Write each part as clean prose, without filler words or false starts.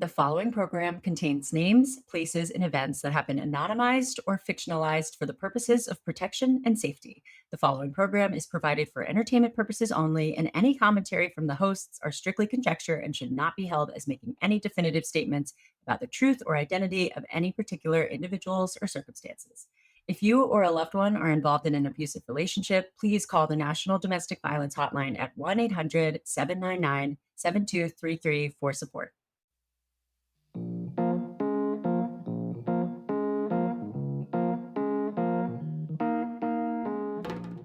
The following program contains names, places, and events that have been anonymized or fictionalized for the purposes of protection and safety. The following program is provided for entertainment purposes only, and any commentary from the hosts are strictly conjecture and should not be held as making any definitive statements about the truth or identity of any particular individuals or circumstances. If you or a loved one are involved in an abusive relationship, please call the National Domestic Violence Hotline at 1-800-799-7233 for support.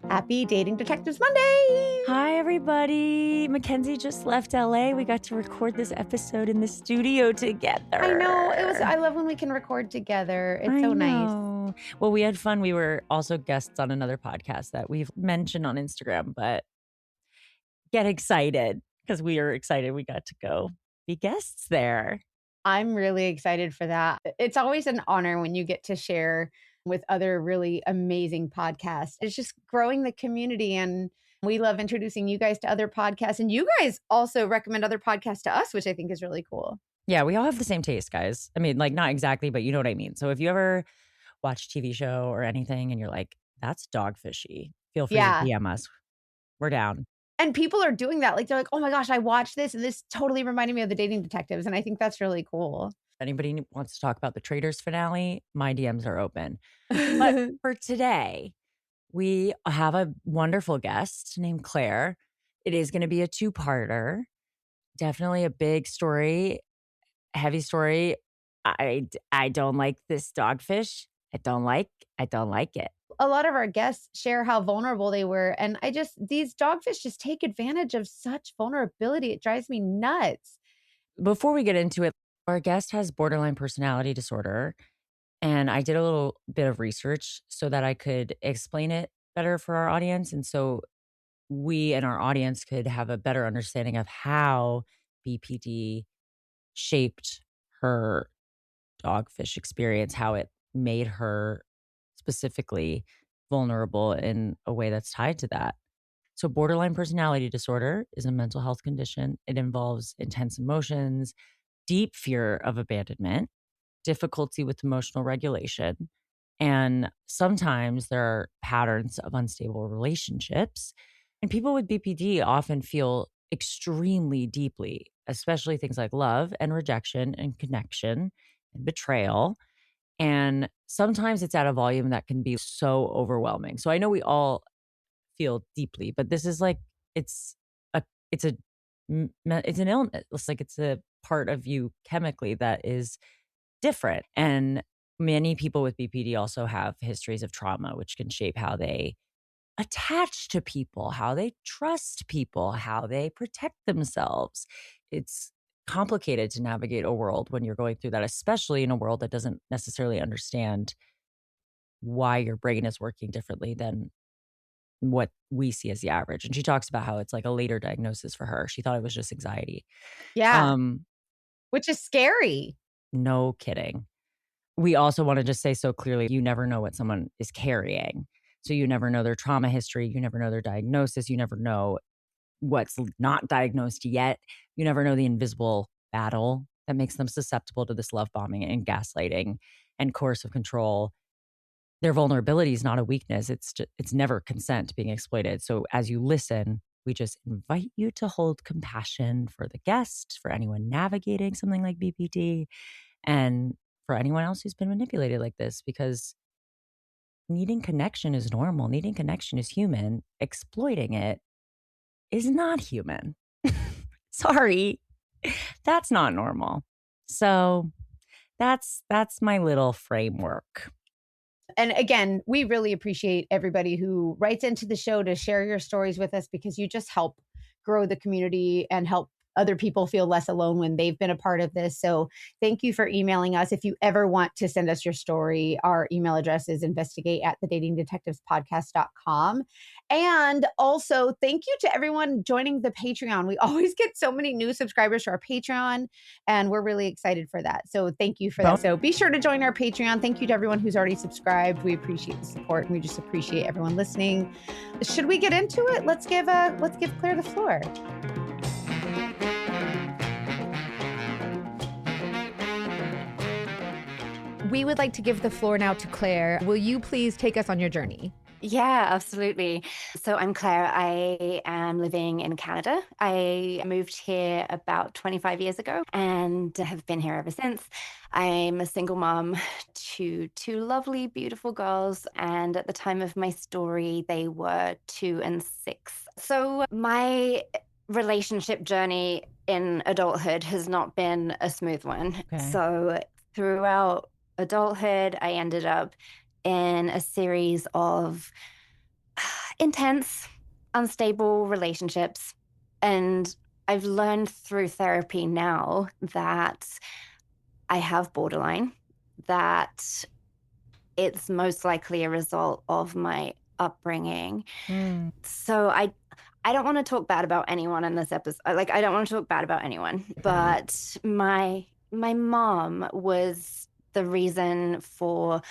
Happy Dating Detectives Monday! Hi, everybody. Mackenzie just left LA. We got to record this episode in the studio together. I know. I love when we can record together. It's so nice. Well, we had fun. We were also guests on another podcast that we've mentioned on Instagram, but get excited because we are excited we got to go be guests there. I'm really excited for that. It's always an honor when you get to share with other really amazing podcasts. It's just growing the community, and we love introducing you guys to other podcasts, and you guys also recommend other podcasts to us, which I think is really cool. Yeah, we all have the same taste, guys. I mean, like, not exactly, but you know what I mean. So if you ever watch a TV show or anything and you're like, that's Dogfishy, feel free to DM us. We're down. And people are doing that. Like, they're like, oh my gosh, I watched this and this totally reminded me of the Dating Detectives. And I think that's really cool. If anybody wants to talk about the Traitors finale, my DMs are open. But for today, we have a wonderful guest named Claire. It is going to be a two-parter. Definitely a big story, heavy story. I don't like this Dogfish. I don't like it. A lot of our guests share how vulnerable they were. And these dogfish just take advantage of such vulnerability. It drives me nuts. Before we get into it, our guest has borderline personality disorder. And I did a little bit of research so that I could explain it better for our audience. And so we and our audience could have a better understanding of how BPD shaped her dogfish experience, how it made her specifically vulnerable in a way that's tied to that. So borderline personality disorder is a mental health condition. It involves intense emotions, deep fear of abandonment, difficulty with emotional regulation, and sometimes there are patterns of unstable relationships. And people with BPD often feel extremely deeply, especially things like love and rejection and connection and betrayal. And sometimes it's at a volume that can be so overwhelming. So I know we all feel deeply, but this is like, it's an illness. It's like it's a part of you chemically that is different. And many people with BPD also have histories of trauma, which can shape how they attach to people, how they trust people, how they protect themselves. It's complicated to navigate a world when you're going through that, especially in a world that doesn't necessarily understand why your brain is working differently than what we see as the average. And she talks about how it's like a later diagnosis for her. She thought it was just anxiety. Yeah. Which is scary. No kidding. We also want to just say so clearly, you never know what someone is carrying. So you never know their trauma history. You never know their diagnosis. You never know what's not diagnosed yet. You never know the invisible battle that makes them susceptible to this love bombing and gaslighting and coercive control. Their vulnerability is not a weakness. It's never consent being exploited. So as you listen, we just invite you to hold compassion for the guest, for anyone navigating something like BPD, and for anyone else who's been manipulated like this, because needing connection is normal. Needing connection is human. Exploiting it is not human. Sorry, that's not normal. So that's my little framework. And again, we really appreciate everybody who writes into the show to share your stories with us, because you just help grow the community and help other people feel less alone when they've been a part of this. So thank you for emailing us. If you ever want to send us your story, our email address is investigate@thedatingdetectivespodcast.com. And also thank you to everyone joining the Patreon. We always get so many new subscribers to our Patreon, and we're really excited for that. So thank you for that. So be sure to join our Patreon. Thank you to everyone who's already subscribed. We appreciate the support, and we just appreciate everyone listening. Should we get into it? Let's give Claire the floor. We would like to give the floor now to Claire. Will you please take us on your journey? Yeah, absolutely. So I'm Claire. I am living in Canada. I moved here about 25 years ago and have been here ever since. I'm a single mom to two lovely, beautiful girls. And at the time of my story, they were 2 and 6. So my relationship journey in adulthood has not been a smooth one. Okay. So throughout adulthood, I ended up in a series of intense, unstable relationships. And I've learned through therapy now that I have borderline, that it's most likely a result of my upbringing. So I don't want to talk bad about anyone in this episode. Like, I don't want to talk bad about anyone, but my mom was the reason for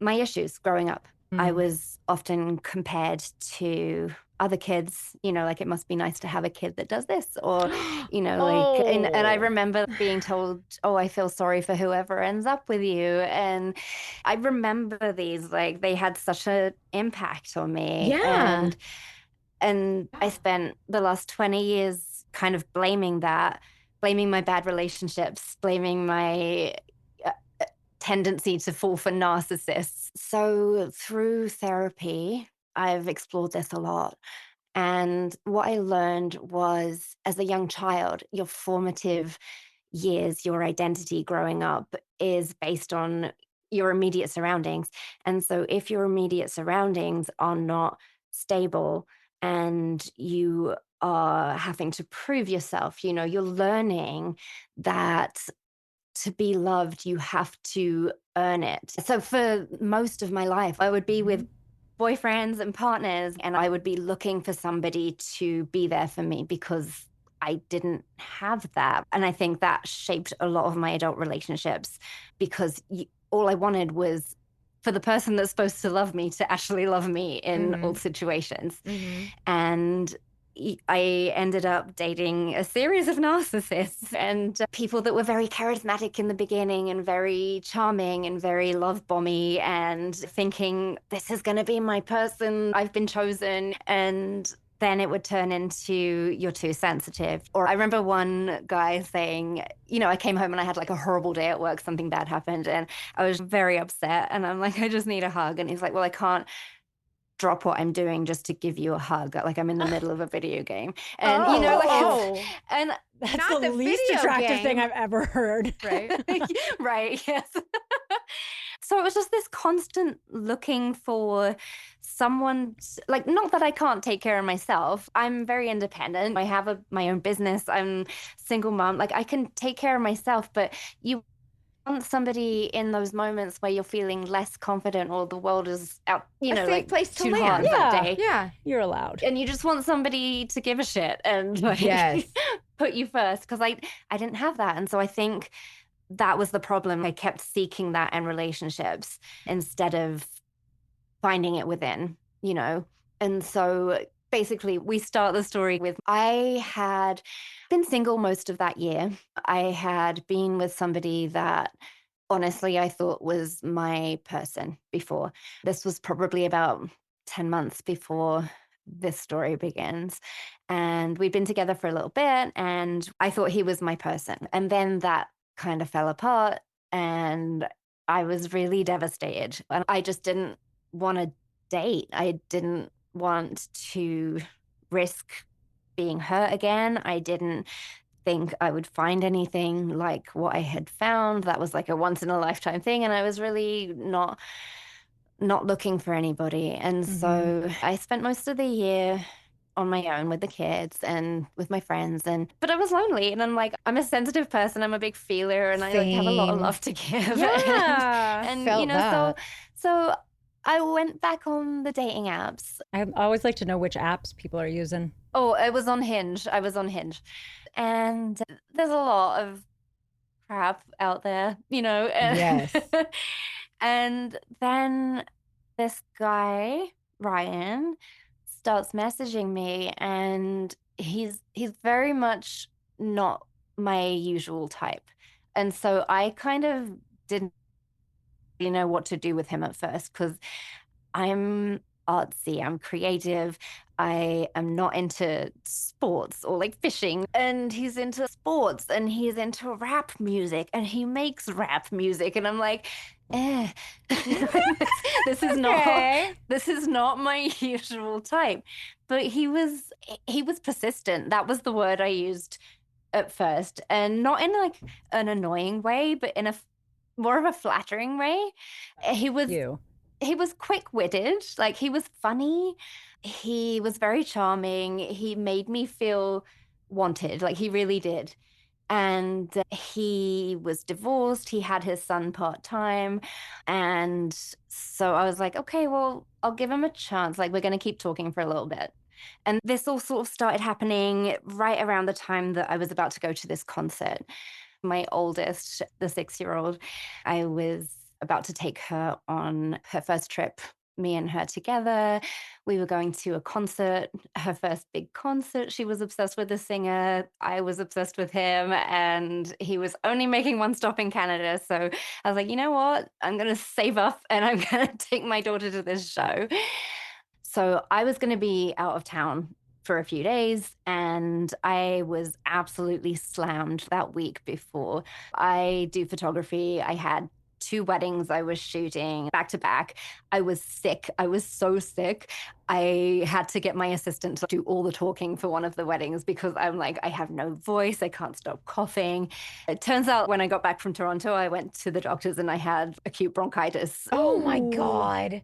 my issues growing up. I was often compared to other kids, like it must be nice to have a kid that does this, or, like, and I remember being told, oh, I feel sorry for whoever ends up with you. And I remember these, like, they had such an impact on me. Yeah. And I spent the last 20 years kind of blaming my bad relationships, blaming my tendency to fall for narcissists. So through therapy, I've explored this a lot. And what I learned was, as a young child, your formative years, your identity growing up is based on your immediate surroundings. And so if your immediate surroundings are not stable and you are having to prove yourself, you're learning that to be loved, you have to earn it. So for most of my life, I would be with boyfriends and partners, and I would be looking for somebody to be there for me because I didn't have that. And I think that shaped a lot of my adult relationships because all I wanted was for the person that's supposed to love me to actually love me in all situations. And I ended up dating a series of narcissists and people that were very charismatic in the beginning and very charming and very love bomby, and thinking, this is going to be my person, I've been chosen. And then it would turn into, you're too sensitive. Or I remember one guy saying, I came home and I had like a horrible day at work, something bad happened, and I was very upset. And I'm like, I just need a hug. And he's like, well, I can't drop what I'm doing just to give you a hug. Like, I'm in the middle of a video game. And, and That's Not the the least video attractive game. thing I've ever heard. Right. right, yes. So it was just this constant looking for someone, like, not that I can't take care of myself. I'm very independent. I have my own business. I'm single mom. Like, I can take care of myself, but you want somebody in those moments where you're feeling less confident or the world is out, A safe like place to too land. hard that day. Yeah. You're allowed. And you just want somebody to give a shit and like Yes. put you first, because I didn't have that. And so I think that was the problem. I kept seeking that in relationships instead of finding it within, And so basically we start the story with, I had been single most of that year. I had been with somebody that honestly I thought was my person before. This was probably about 10 months before this story begins. And we'd been together for a little bit and I thought he was my person. And then that kind of fell apart and I was really devastated. And I just didn't want to date. I didn't want to risk being hurt again. I didn't think I would find anything like what I had found. That was like a once in a lifetime thing. And I was really not looking for anybody. And so I spent most of the year on my own with the kids and with my friends, but I was lonely. And I'm like, I'm a sensitive person. I'm a big feeler and I like have a lot of Same. love to give. Yeah, and felt that. so I went back on the dating apps. I always like to know which apps people are using. Oh, I was on Hinge. And there's a lot of crap out there, Yes. And then this guy, Ryan, starts messaging me, and he's very much not my usual type. And so I kind of didn't you know what to do with him at first, because I'm artsy, I'm creative. I am not into sports or like fishing. And he's into sports and he's into rap music and he makes rap music. And I'm like, eh, this is Okay. not my usual type. But he was persistent. That was the word I used at first. And not in like an annoying way, but in a more of a flattering way. He was You. he was quick-witted, like, he was funny, he was very charming, he made me feel wanted, like, he really did, and he was divorced, he had his son part-time, and so I was like, "Okay, well, I'll give him a chance, like, we're gonna keep talking for a little bit." And this all sort of started happening right around the time that I was about to go to this concert. My oldest, the 6-year-old, I was about to take her on her first trip, me and her together. We were going to a concert, her first big concert. She was obsessed with the singer. I was obsessed with him, and he was only making one stop in Canada. So I was like, you know what? I'm going to save up and I'm going to take my daughter to this show. So I was going to be out of town for a few days, and I was absolutely slammed that week before. I do photography. I had 2 weddings I was shooting back to back. I was sick. I was so sick. I had to get my assistant to do all the talking for one of the weddings because I'm like, I have no voice. I can't stop coughing. It turns out when I got back from Toronto, I went to the doctors and I had acute bronchitis. Oh my God.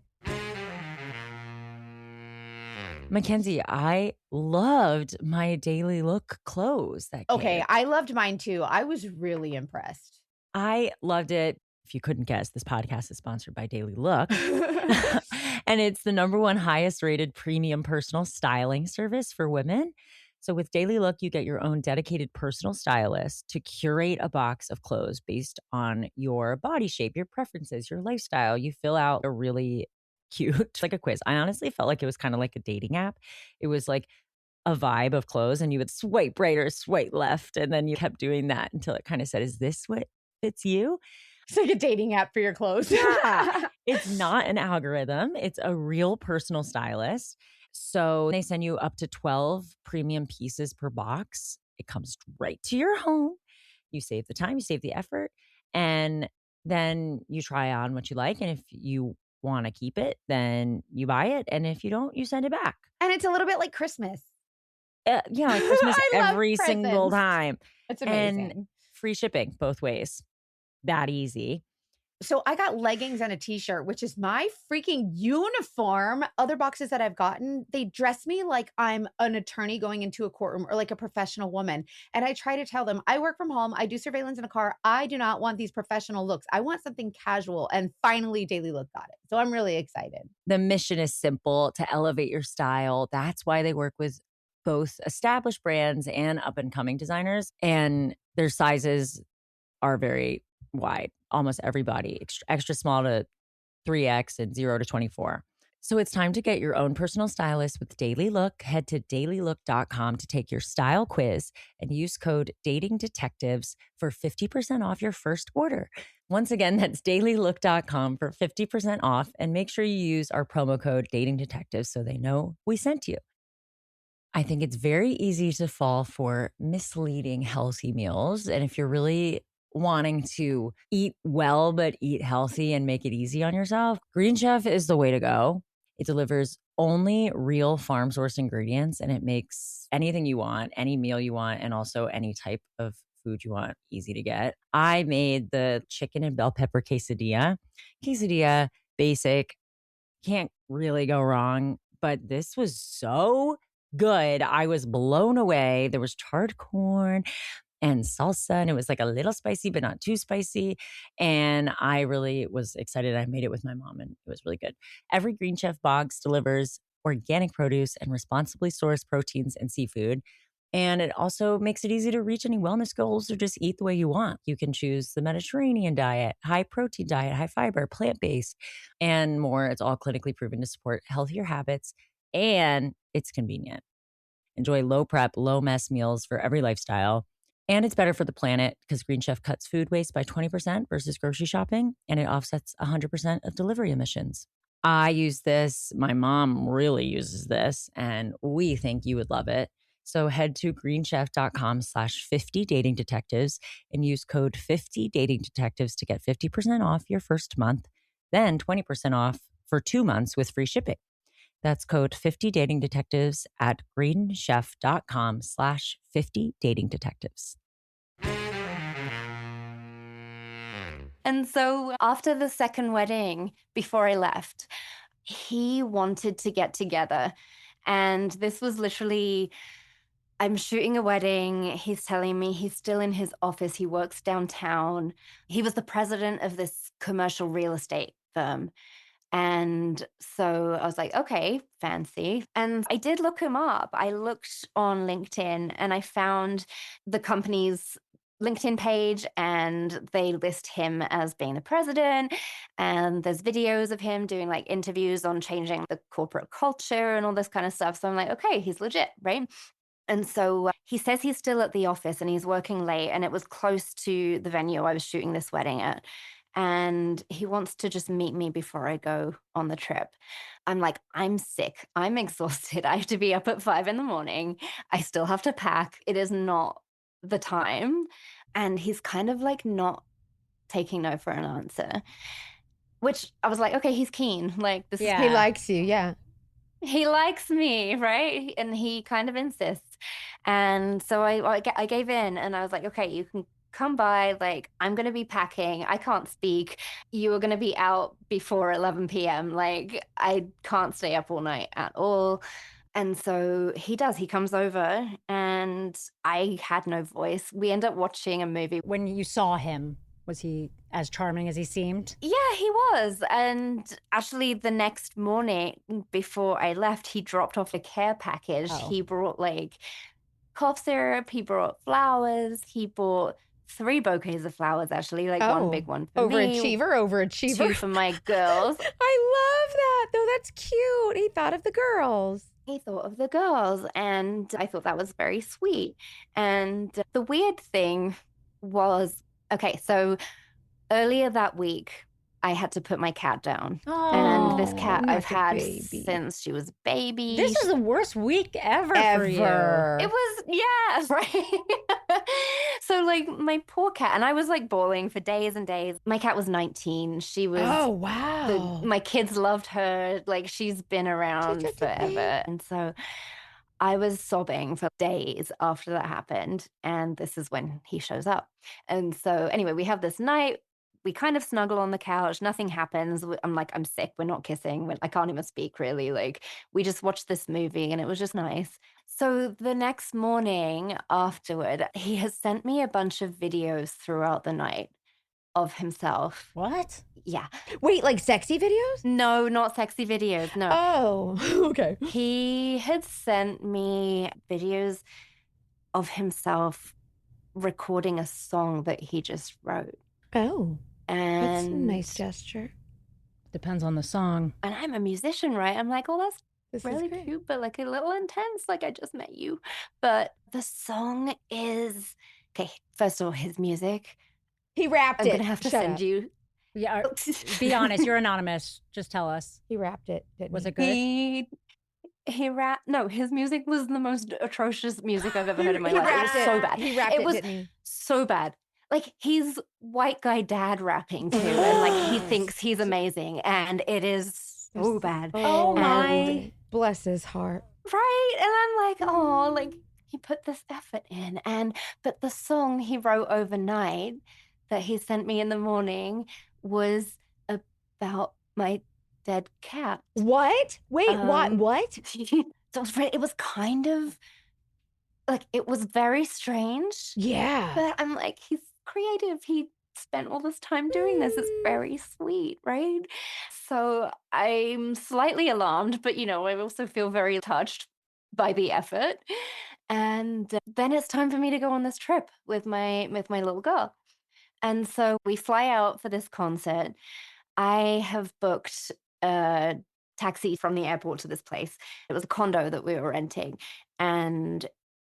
Mackenzie, I loved my Daily Look clothes that Okay, came. I loved mine too. I was really impressed. I loved it. If you couldn't guess, this podcast is sponsored by Daily Look. And it's the #1 highest rated premium personal styling service for women. So with Daily Look, you get your own dedicated personal stylist to curate a box of clothes based on your body shape, your preferences, your lifestyle. You fill out a really cute, like a quiz. I honestly felt like it was kind of like a dating app. It was like a vibe of clothes and you would swipe right or swipe left. And then you kept doing that until it kind of said, is this what fits you? It's like a dating app for your clothes. Yeah. It's not an algorithm. It's a real personal stylist. So they send you up to 12 premium pieces per box. It comes right to your home. You save the time, you save the effort, and then you try on what you like. And if you want to keep it, then you buy it. And if you don't, you send it back. And it's a little bit like Christmas. Yeah, like Christmas I love every single presents. time. It's amazing. And free shipping both ways. That easy. So I got leggings and a t-shirt, which is my freaking uniform. Other boxes that I've gotten, they dress me like I'm an attorney going into a courtroom or like a professional woman. And I try to tell them, I work from home. I do surveillance in a car. I do not want these professional looks. I want something casual. And finally, Daily Look got it. So I'm really excited. The mission is simple: to elevate your style. That's why they work with both established brands and up and coming designers. And their sizes are very wide. Almost everybody, extra small to 3X and 0 to 24. So it's time to get your own personal stylist with Daily Look. Head to dailylook.com to take your style quiz and use code DatingDetectives for 50% off your first order. Once again, that's dailylook.com for 50% off, and make sure you use our promo code DatingDetectives so they know we sent you. I think it's very easy to fall for misleading healthy meals. And if you're really wanting to eat well, but eat healthy and make it easy on yourself, Green Chef is the way to go. It delivers only real farm source ingredients, and it makes anything you want, any meal you want, and also any type of food you want easy to get. I made the chicken and bell pepper quesadilla. Quesadilla, basic, can't really go wrong, but this was so good. I was blown away. There was charred corn and salsa, and it was like a little spicy, but not too spicy. And I really was excited. I made it with my mom, and it was really good. Every Green Chef box delivers organic produce and responsibly sourced proteins and seafood. And it also makes it easy to reach any wellness goals or just eat the way you want. You can choose the Mediterranean diet, high protein diet, high fiber, plant-based, and more. It's all clinically proven to support healthier habits, and it's convenient. Enjoy low prep, low mess meals for every lifestyle. And it's better for the planet because Green Chef cuts food waste by 20% versus grocery shopping, and it offsets 100% of delivery emissions. I use this. My mom really uses this, and we think you would love it. So head to greenchef.com/50 dating detectives and use code 50 dating detectives to get 50% off your first month, then 20% off for 2 months with free shipping. That's code 50 dating detectives at greenchef.com/50 dating detectives. And so after the second wedding, before I left, he wanted to get together. And this was literally, I'm shooting a wedding. He's telling me he's still in his office. He works downtown. He was the president of this commercial real estate firm. And so I was like, okay, fancy. And I did look him up. I looked on LinkedIn and I found the company's LinkedIn page, and they list him as being the president. And there's videos of him doing like interviews on changing the corporate culture and all this kind of stuff. So I'm like, okay, he's legit, right? And so he says he's still at the office and he's working late, and it was close to the venue I was shooting this wedding at. And he wants to just meet me before I go on the trip. I'm like, I'm sick. I'm exhausted. I have to be up at 5 a.m. I still have to pack. It is not the time. And he's kind of like not taking no for an answer, which I was like, okay, he's keen. Like, this is He likes you. Yeah. he likes me, right? And he kind of insists. And so I gave in and I was like, okay, you can come by. Like, I'm going to be packing. I can't speak. You are going to be out before 11 p.m. Like, I can't stay up all night at all. And so he does. He comes over and I had no voice. We end up watching a movie. When you saw him, was he as charming as he seemed? Yeah, he was. And actually, the next morning before I left, he dropped off a care package. Oh. He brought like cough syrup, he brought flowers, he bought 3 bouquets of flowers, actually, like one big one for me. Overachiever. 2 for my girls. I love that, though. That's cute. He thought of the girls. He thought of the girls, and I thought that was very sweet. And the weird thing was, okay, so earlier that week, I had to put my cat down. And this cat not I've the had baby. since she was a baby. This is the worst week ever for you. It was, yeah, right. So like my poor cat, and I was like bawling for days and days. My cat was 19. She was, wow. my kids loved her. Like, she's been around forever. And so I was sobbing for days after that happened. And this is when he shows up. And so anyway, we have this night. We kind of snuggle on the couch. Nothing happens. I'm like, I'm sick. We're not kissing. I can't even speak, really. Like, we just watched this movie and it was just nice. So the next morning afterward, he has sent me a bunch of videos throughout the night of himself. What? Yeah. Wait, like sexy videos? No, not sexy videos. No. Oh, okay. He had sent me videos of himself recording a song that he just wrote. Oh, that's a And nice gesture. Depends on the song. And I'm a musician, right? I'm like, oh, that's This is really great. cute, but like a little intense. Like, I just met you. But the song is, okay, first of all, his music. He rapped I'm it. going to have to Shut send up. you. Yeah, be honest. You're anonymous. Just tell us. He rapped it, didn't Was he? it good? He rap. No, his music was the most atrocious music I've ever heard in my life. It was rapped so bad. He rapped it, was didn't he? so bad. Like, he's white guy dad rapping too, and like he thinks he's amazing, and it is so bad. Oh my. And- Bless his heart. Right. And I'm like, oh, like, he put this effort in. But the song he wrote overnight that he sent me in the morning was about my dead cat. What? Wait, what? What? So it was kind of like, it was very strange. Yeah. But I'm like, he's creative. He spent all this time doing this. It's very sweet, right? So I'm slightly alarmed, but I also feel very touched by the effort. And then it's time for me to go on this trip with my little girl. And so we fly out for this concert. I have booked a taxi from the airport to this place. It was a condo that we were renting. And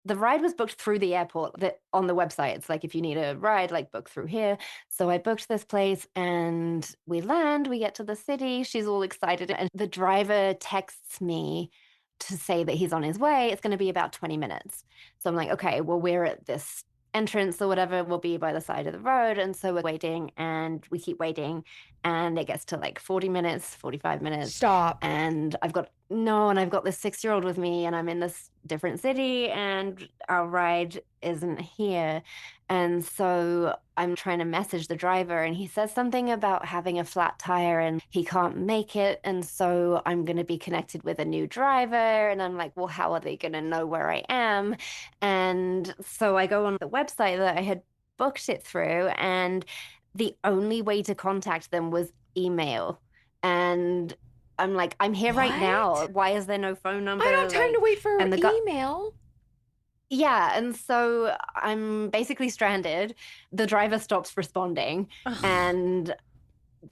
the ride was booked through the airport that on the website. It's like, if you need a ride, like book through here. So I booked this place and we land, we get to the city. She's all excited. And the driver texts me to say that he's on his way. It's going to be about 20 minutes. So I'm like, okay, well, we're at this entrance or whatever, will be by the side of the road. And so we're waiting and we keep waiting. And it gets to like 40 minutes, 45 minutes. Stop. And I've got this 6-year-old with me and I'm in this different city and our ride isn't here. And so I'm trying to message the driver and he says something about having a flat tire and he can't make it. And so I'm going to be connected with a new driver. And I'm like, well, how are they going to know where I am? And so I go on the website that I had booked it through, and the only way to contact them was email. And I'm like, I'm here right now. What? Why is there no phone number? I don't have time to wait for and the email. Yeah. And so I'm basically stranded. The driver stops responding. And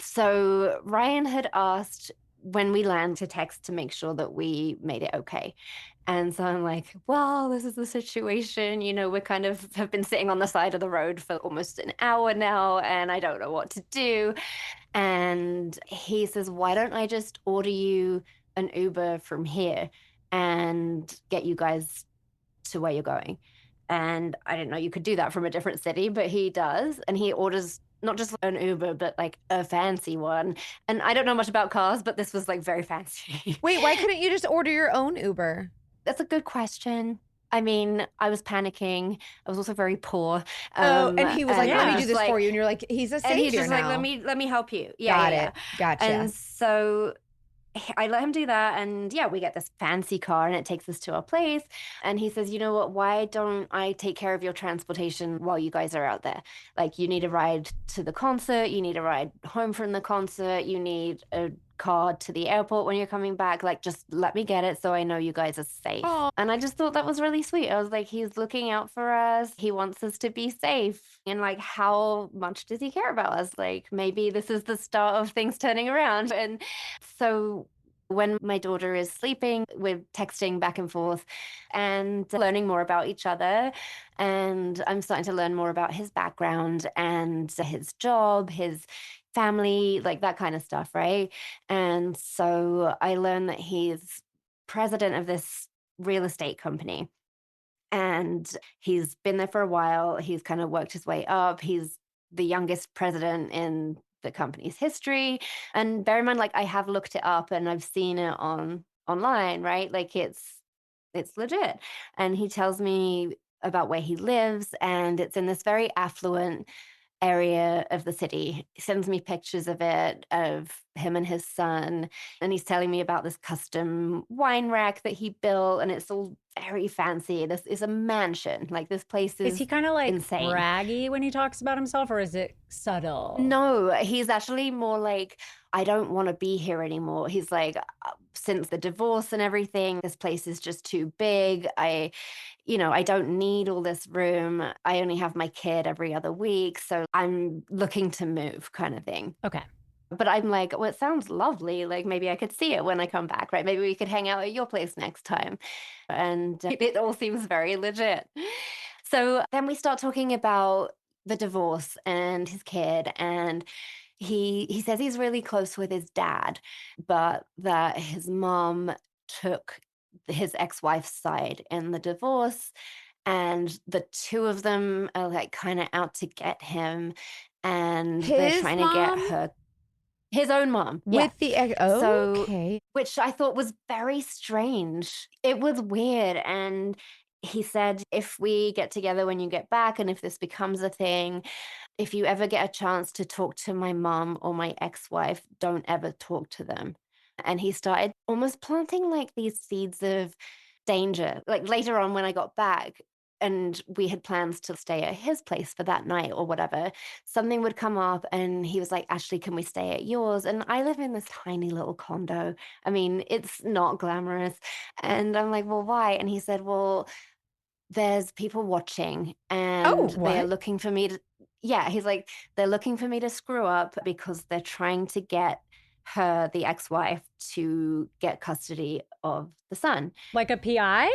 so Ryan had asked when we land to text to make sure that we made it okay. And so I'm like, well, this is the situation. You know, we kind of have been sitting on the side of the road for almost an hour now, and I don't know what to do. And he says, why don't I just order you an Uber from here and get you guys to where you're going? And I didn't know you could do that from a different city, but he does. And he orders not just an Uber, but like a fancy one. And I don't know much about cars, but this was like very fancy. Wait, why couldn't you just order your own Uber? That's a good question. I mean, I was panicking. I was also very poor. And he was like, let me do this like, for you. And you're like, he's a savior and he's just now. like, let me help you. Yeah, Got yeah, it. Gotcha. And so I let him do that. And yeah, we get this fancy car and it takes us to our place. And he says, you know what, why don't I take care of your transportation while you guys are out there? Like, you need a ride to the concert, you need a ride home from the concert, you need a car to the airport when you're coming back. Like, just let me get it so I know you guys are safe. Aw. And I just thought that was really sweet. I was like, he's looking out for us. He wants us to be safe. And like, how much does he care about us? Like, maybe this is the start of things turning around. And so when my daughter is sleeping, we're texting back and forth and learning more about each other. And I'm starting to learn more about his background and his job, his family, like that kind of stuff, right? And so I learned that he's president of this real estate company. And he's been there for a while. He's kind of worked his way up. He's the youngest president in the company's history. And bear in mind, like, I have looked it up and I've seen it online, right? Like, it's legit. And he tells me about where he lives, and it's in this very affluent area of the city. He sends me pictures of it, of him and his son, and he's telling me about this custom wine rack that he built, and it's all very fancy. This is a mansion. Like, this place Is he kind of like insane. braggy when he talks about himself, or is it subtle? No, he's actually more like, I don't want to be here anymore. He's like, since the divorce and everything, this place is just too big. I don't need all this room. I only have my kid every other week. So I'm looking to move, kind of thing. Okay. But I'm like, well, it sounds lovely. Like, maybe I could see it when I come back, right? Maybe we could hang out at your place next time. And it all seems very legit. So then we start talking about the divorce and his kid. And he says he's really close with his dad, but that his mom took his ex-wife's side in the divorce, and the two of them are like kind of out to get him, and they're His trying mom? to get her, his own mom, With the so, which I thought was very strange. It was weird. And he said, if we get together when you get back, and if this becomes a thing, if you ever get a chance to talk to my mom or my ex-wife, don't ever talk to them. And he started almost planting like these seeds of danger. Like, later on when I got back and we had plans to stay at his place for that night or whatever, something would come up and he was like, Ashley, can we stay at yours? And I live in this tiny little condo. I mean, it's not glamorous. And I'm like, well, why? And he said, well, there's people watching and they're what? looking for me to, yeah, he's like, they're looking for me to screw up because they're trying to get her, the ex-wife, to get custody of the son. Like a PI?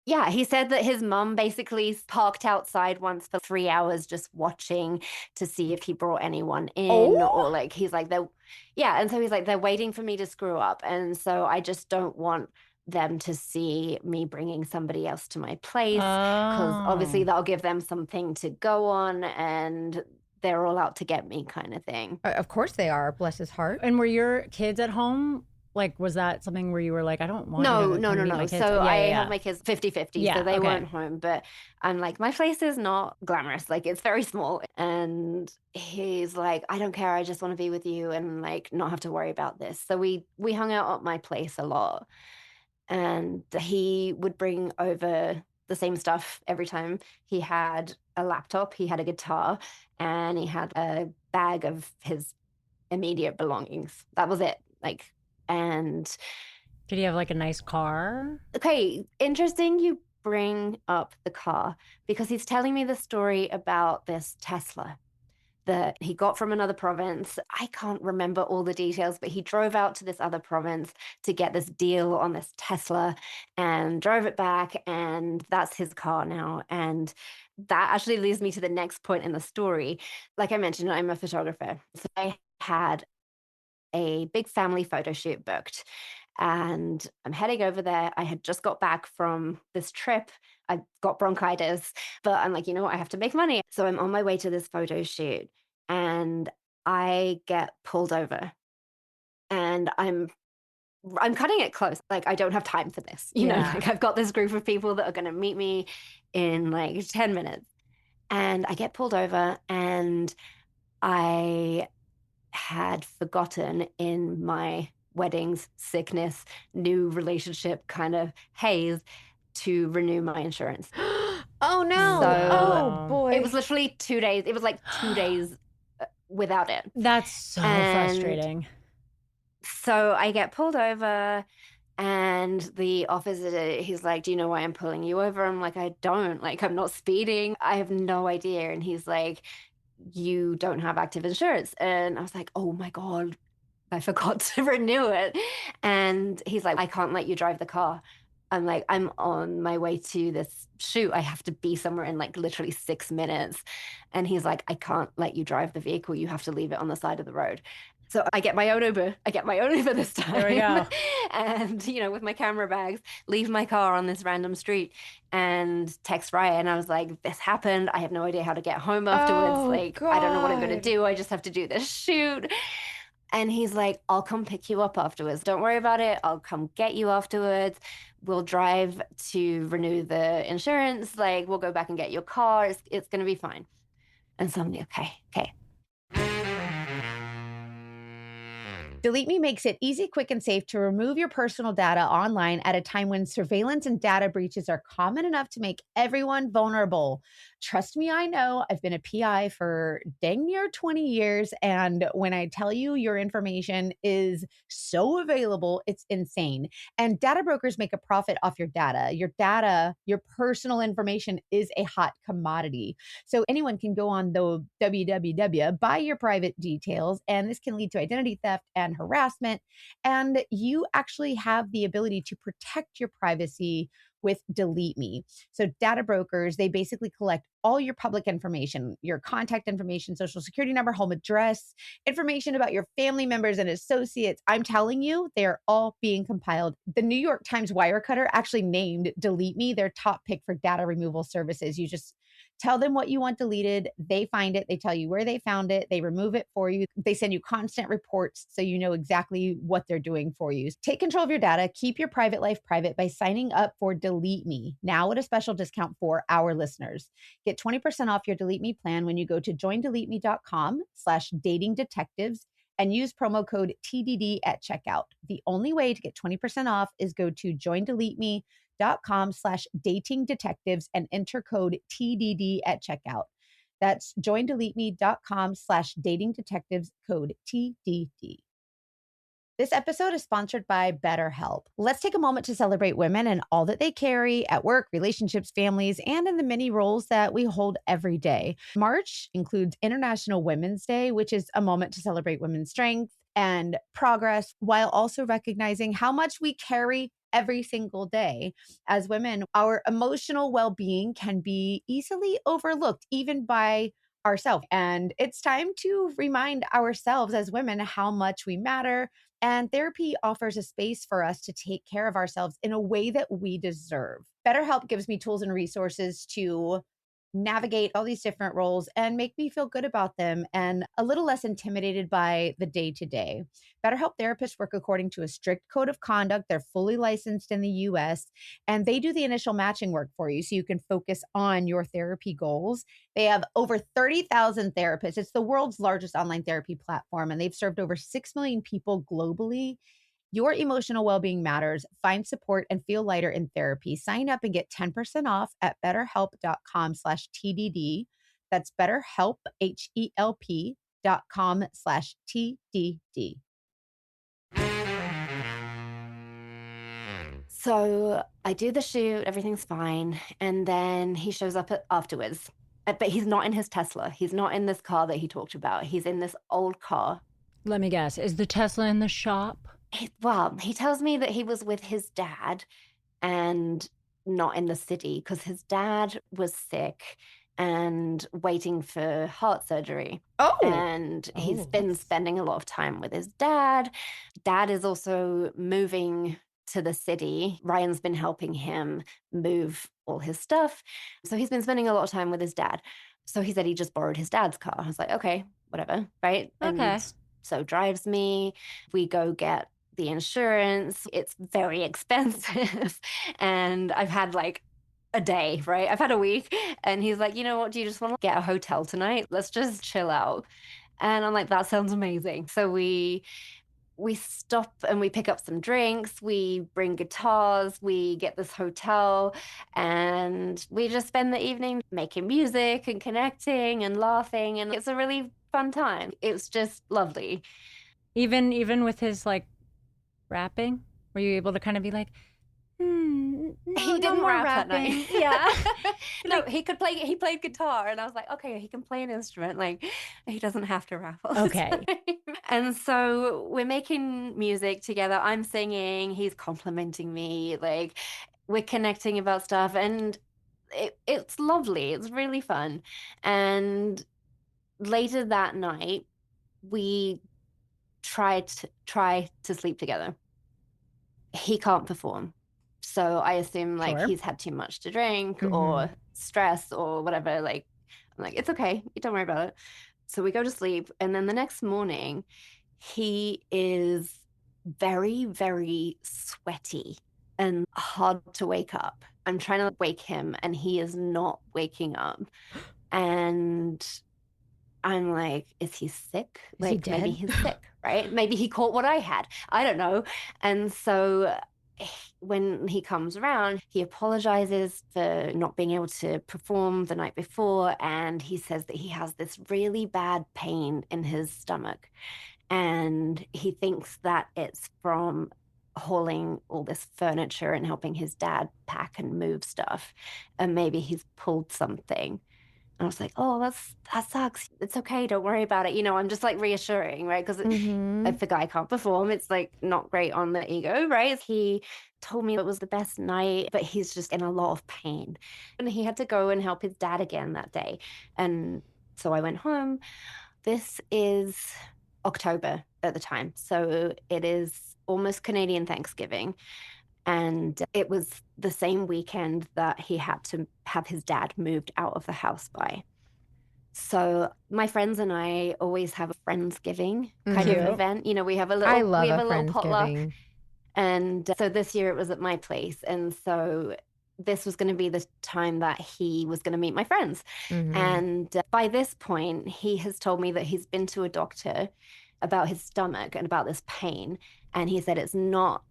Yeah, he said that his mum basically parked outside once for 3 hours just watching to see if he brought anyone in, or like he's like they're yeah, and so he's like they're waiting for me to screw up, and so I just don't want them to see me bringing somebody else to my place because obviously Oh. that'll give them something to go on, and they're all out to get me kind of thing. Of course they are. Bless his heart. And were your kids at home? Like, was that something where you were like, I don't want you No, to no, come no, meet no. my kids? So Yeah, I yeah, have yeah. my kids 50-50, Yeah, so they okay. weren't home, but I'm like, my place is not glamorous. Like it's very small. And he's like, I don't care, I just want to be with you and like not have to worry about this. So we hung out at my place a lot. And he would bring over the same stuff every time. He had a laptop, he had a guitar, and he had a bag of his immediate belongings. That was it. Like, and Did he have like a nice car? okay, interesting you bring up the car because he's telling me the story about this Tesla that he got from another province. I can't remember all the details, but he drove out to this other province to get this deal on this Tesla and drove it back. And that's his car now. And that actually leads me to the next point in the story. Like I mentioned, I'm a photographer. So I had a big family photo shoot booked. And I'm heading over there. I had just got back from this trip. I got bronchitis, but I'm like, you know what? I have to make money. So I'm on my way to this photo shoot and I get pulled over and I'm cutting it close. Like I don't have time for this. You know, Yeah. like I've got this group of people that are going to meet me in like 10 minutes. And I get pulled over and I had forgotten in my weddings, sickness, new relationship kind of haze to renew my insurance. Oh no. So Oh boy. it was literally 2 days. It was like 2 days without it. That's so And frustrating. so I get pulled over and the officer, he's like, do you know why I'm pulling you over? I'm like, I don't. Like, I'm not speeding. I have no idea. And he's like, you don't have active insurance. And I was like, oh my God, I forgot to renew it. And he's like, I can't let you drive the car. I'm like, I'm on my way to this shoot. I have to be somewhere in like literally 6 minutes. And he's like, I can't let you drive the vehicle. You have to leave it on the side of the road. So I get my own Uber. I get my own Uber this time. There we go. And, you know, with my camera bags, leave my car on this random street and text Ryan. I was like, this happened. I have no idea how to get home afterwards. Oh, Like, I don't know what I'm going to God. do. I just have to do this shoot. And he's like, I'll come pick you up afterwards. Don't worry about it. I'll come get you afterwards. We'll drive to renew the insurance. Like, we'll go back and get your car. It's going to be fine. And so I'm like, okay. Delete Me makes it easy, quick, and safe to remove your personal data online at a time when surveillance and data breaches are common enough to make everyone vulnerable. Trust me, I know. I've been a PI for dang near 20 years. And when I tell you your information is so available, it's insane. And data brokers make a profit off your data. Your personal information is a hot commodity. So anyone can go on the www, buy your private details, and this can lead to identity theft and harassment. And you actually have the ability to protect your privacy with Delete Me. So data brokers, they basically collect all your public information, your contact information, social security number, home address, information about your family members and associates. I'm telling you, they are all being compiled. The New York Times Wirecutter actually named Delete Me their top pick for data removal services. You just tell them what you want deleted. They find it. They tell you where they found it. They remove it for you. They send you constant reports so you know exactly what they're doing for you. Take control of your data. Keep your private life private by signing up for Delete Me now at a special discount for our listeners. Get 20% off your Delete Me plan when you go to joindeleteme.com/datingdetectives and use promo code TDD at checkout. The only way to get 20% off is go to joindeleteme.com/datingdetectives and enter code TDD at checkout. That's joindeleteme.com/datingdetectives, code TDD. This episode is sponsored by BetterHelp. Let's take a moment to celebrate women and all that they carry at work, relationships, families, and in the many roles that we hold every day. March includes International Women's Day, which is a moment to celebrate women's strength and progress while also recognizing how much we carry every single day. As women, our emotional well-being can be easily overlooked, even by ourselves. And it's time to remind ourselves as women how much we matter. And therapy offers a space for us to take care of ourselves in a way that we deserve. BetterHelp gives me tools and resources to navigate all these different roles and make me feel good about them and a little less intimidated by the day to day. BetterHelp therapists work according to a strict code of conduct. They're fully licensed in the US, and they do the initial matching work for you so you can focus on your therapy goals. They have over 30,000 therapists. It's the world's largest online therapy platform, and they've served over 6 million people globally. Your emotional well-being matters. Find support and feel lighter in therapy. Sign up and get 10% off at betterhelp.com/TDD. That's BetterHelp, HELP.com/TDD. So I do the shoot, everything's fine. And then he shows up afterwards. But he's not in his Tesla. He's not in this car that he talked about. He's in this old car. Let me guess. Is the Tesla in the shop? Well, he tells me that he was with his dad and not in the city because his dad was sick and waiting for heart surgery. Oh, And he's been spending a lot of time with his dad. Dad is also moving to the city. Ryan's been helping him move all his stuff. So he's been spending a lot of time with his dad. So he said he just borrowed his dad's car. I was like, okay, whatever, right? Okay. And so drives me. We go get the insurance. It's very expensive. And I've had like a day, right? I've had a week. And he's like, you know what? Do you just want to get a hotel tonight? Let's just chill out. And I'm like, that sounds amazing. So we stop and we pick up some drinks, we bring guitars, we get this hotel, and we just spend the evening making music and connecting and laughing. And it's a really fun time. It's just lovely. Even with his like rapping, were you able to kind of be like, no, He didn't more rap that rapping. night. Yeah. No, he played guitar, and I was like, okay, he can play an instrument. Like, he doesn't have to rap all the Okay. time. And so we're making music together. I'm singing, he's complimenting me, like we're connecting about stuff, and it's lovely. It's really fun. And later that night, we try to sleep together. He can't perform. So I assume like Sure. he's had too much to drink Mhm. or stress or whatever. Like, I'm like, it's okay. Don't worry about it. So we go to sleep. And then the next morning, he is very, very sweaty and hard to wake up. I'm trying to wake him and he is not waking up. And I'm like, is he sick? Is he Like, maybe dead? he's sick, right? Maybe he caught what I had. I don't know. And so when he comes around, he apologizes for not being able to perform the night before. And he says that he has this really bad pain in his stomach. And he thinks that it's from hauling all this furniture and helping his dad pack and move stuff. And maybe he's pulled something. And I was like, oh, that sucks. It's okay. Don't worry about it. You know, I'm just like reassuring, right? Because Mhm. if the guy can't perform, it's like not great on the ego, right? He told me it was the best night, but he's just in a lot of pain. And he had to go and help his dad again that day. And so I went home. This is October at the time. So it is almost Canadian Thanksgiving. And it was the same weekend that he had to have his dad moved out of the house by. So my friends and I always have a Friendsgiving kind Cute. of event. You know, we have a I little love we have a a little potluck. Friendsgiving. And so this year it was at my place. And so this was going to be the time that he was going to meet my friends. Mhm. And by this point, he has told me that he's been to a doctor about his stomach and about this pain. And he said it's not,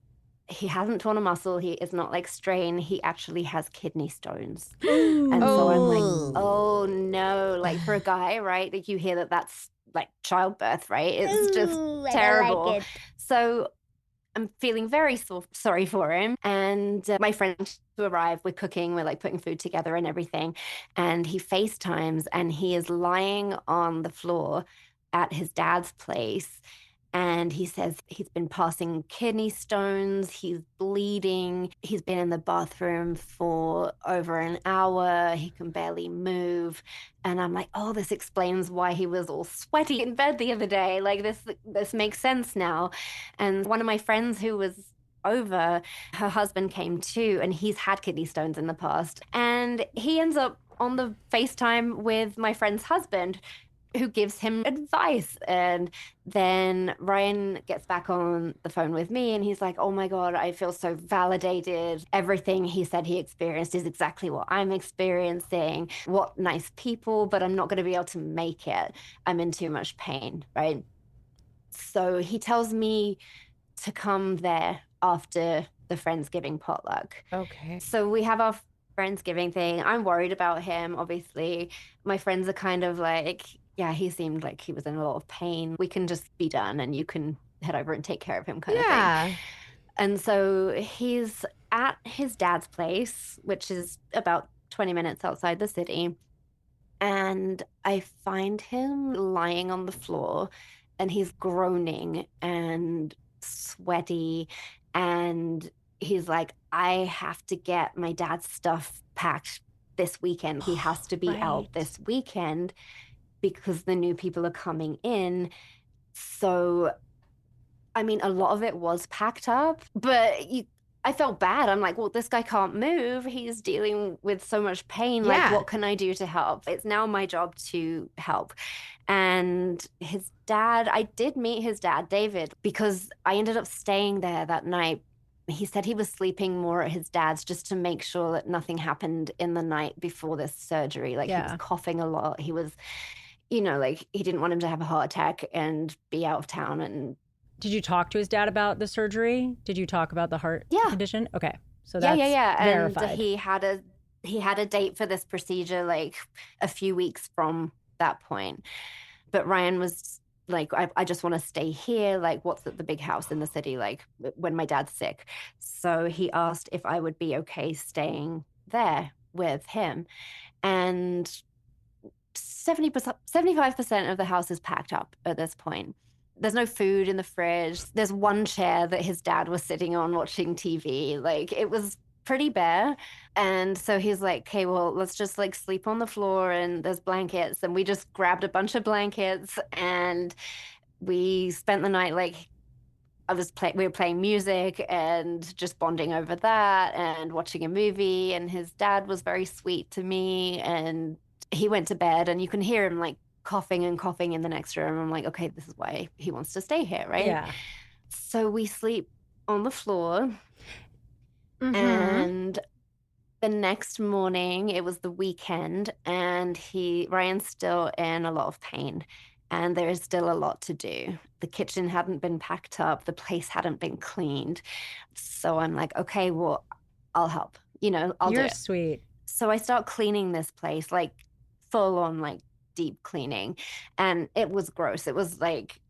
he hasn't torn a muscle. He is not like strain. He actually has kidney stones. And so I'm like, oh no, like for a guy, right? Like you hear that that's like childbirth, right? It's just terrible. So I'm feeling very sorry for him. And my friend to arrive, we're cooking, we're like putting food together and everything. And he FaceTimes and he is lying on the floor at his dad's place. And he says he's been passing kidney stones, he's bleeding, he's been in the bathroom for over an hour, he can barely move. And I'm like, oh, this explains why he was all sweaty in bed the other day. Like this makes sense now. And one of my friends who was over, her husband came too, and he's had kidney stones in the past. And he ends up on the FaceTime with my friend's husband, who gives him advice. And then Ryan gets back on the phone with me and he's like, oh my God, I feel so validated. Everything he said he experienced is exactly what I'm experiencing. What nice people, but I'm not going to be able to make it. I'm in too much pain, right? So he tells me to come there after the Friendsgiving potluck. Okay. So we have our Friendsgiving thing. I'm worried about him, obviously. My friends are kind of like, yeah, he seemed like he was in a lot of pain. We can just be done and you can head over and take care of him kind of thing. And so he's at his dad's place, which is about 20 minutes outside the city. And I find him lying on the floor and he's groaning and sweaty. And he's like, I have to get my dad's stuff packed this weekend. He has to be out this weekend because the new people are coming in. So, I mean, a lot of it was packed up, but I felt bad. I'm like, well, this guy can't move. He's dealing with so much pain. Like, what can I do to help? It's now my job to help. And his dad, I did meet his dad, David, because I ended up staying there that night. He said he was sleeping more at his dad's just to make sure that nothing happened in the night before this surgery. Like, he was coughing a lot. He was, like, he didn't want him to have a heart attack and be out of town. And did you talk to his dad about the surgery? Did you talk about the heart condition? Okay. So that's verified. And he had a date for this procedure like a few weeks from that point. But Ryan was like, I just want to stay here. Like, what's at the big house in the city, like, when my dad's sick? So he asked if I would be okay staying there with him. And 75% of the house is packed up at this point. There's no food in the fridge. There's one chair that his dad was sitting on watching TV. Like, it was pretty bare. And so he's like, okay, well, let's just like sleep on the floor and there's blankets. And we just grabbed a bunch of blankets and we spent the night like, we were playing music and just bonding over that and watching a movie. And his dad was very sweet to me. And he went to bed and you can hear him like coughing in the next room. I'm like, okay, this is why he wants to stay here, right? Yeah. So we sleep on the floor. And the next morning, it was the weekend, and Ryan's still in a lot of pain, and there is still a lot to do. The kitchen hadn't been packed up, the place hadn't been cleaned. So I'm like, okay, well, I'll help. I'll do it. You're sweet. So I start cleaning this place, like full on, like deep cleaning, and it was gross. It was like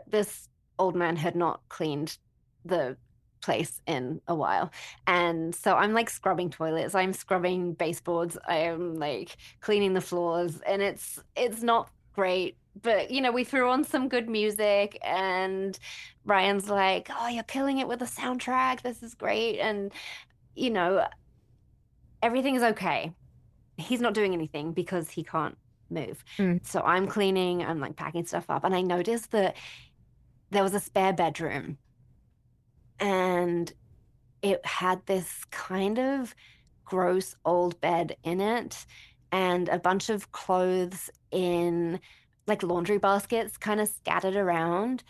this old man had not cleaned the place in a while. And so I'm like scrubbing toilets, I'm scrubbing baseboards, I am like cleaning the floors, and it's not great. But we threw on some good music and Ryan's like, oh, you're killing it with the soundtrack, this is great. And everything is okay. He's not doing anything because he can't move. So I'm cleaning, I'm like packing stuff up, and I noticed that there was a spare bedroom. And it had this kind of gross old bed in it and a bunch of clothes in like laundry baskets kind of scattered around.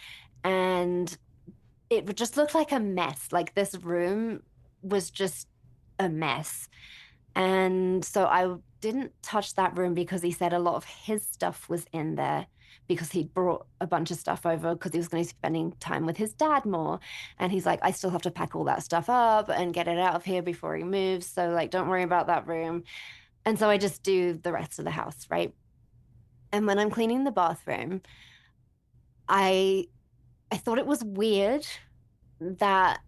And it just looked like a mess. Like, this room was just a mess. And so I didn't touch that room because he said a lot of his stuff was in there, because he'd brought a bunch of stuff over because he was going to be spending time with his dad more. And he's like, I still have to pack all that stuff up and get it out of here before he moves. So like, don't worry about that room. And so I just do the rest of the house, right? And when I'm cleaning the bathroom, I thought it was weird that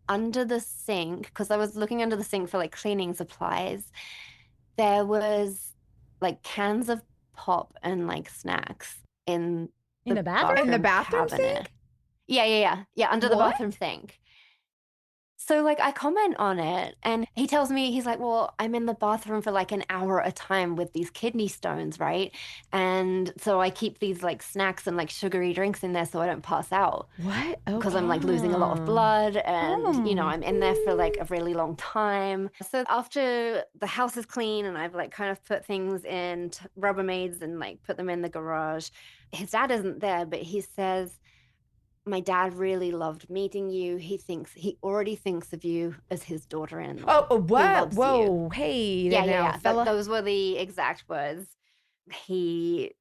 under the sink, because I was looking under the sink for like cleaning supplies, there was like cans of pop and like snacks in the bathroom? In the bathroom cabinet. sink? Yeah, under the What? bathroom sink. So like I comment on it and he tells me, he's like, well, I'm in the bathroom for like an hour at a time with these kidney stones, right? And so I keep these like snacks and like sugary drinks in there so I don't pass out What? because Okay. I'm like losing a lot of blood and Oh. I'm in there for like a really long time. So after the house is clean and I've like kind of put things in Rubbermaids and like put them in the garage, his dad isn't there, but he says, my dad really loved meeting you. He already thinks of you as his daughter-in-law. Oh, He what? loves you. Whoa. Hey there now, fella. Those were the exact words. He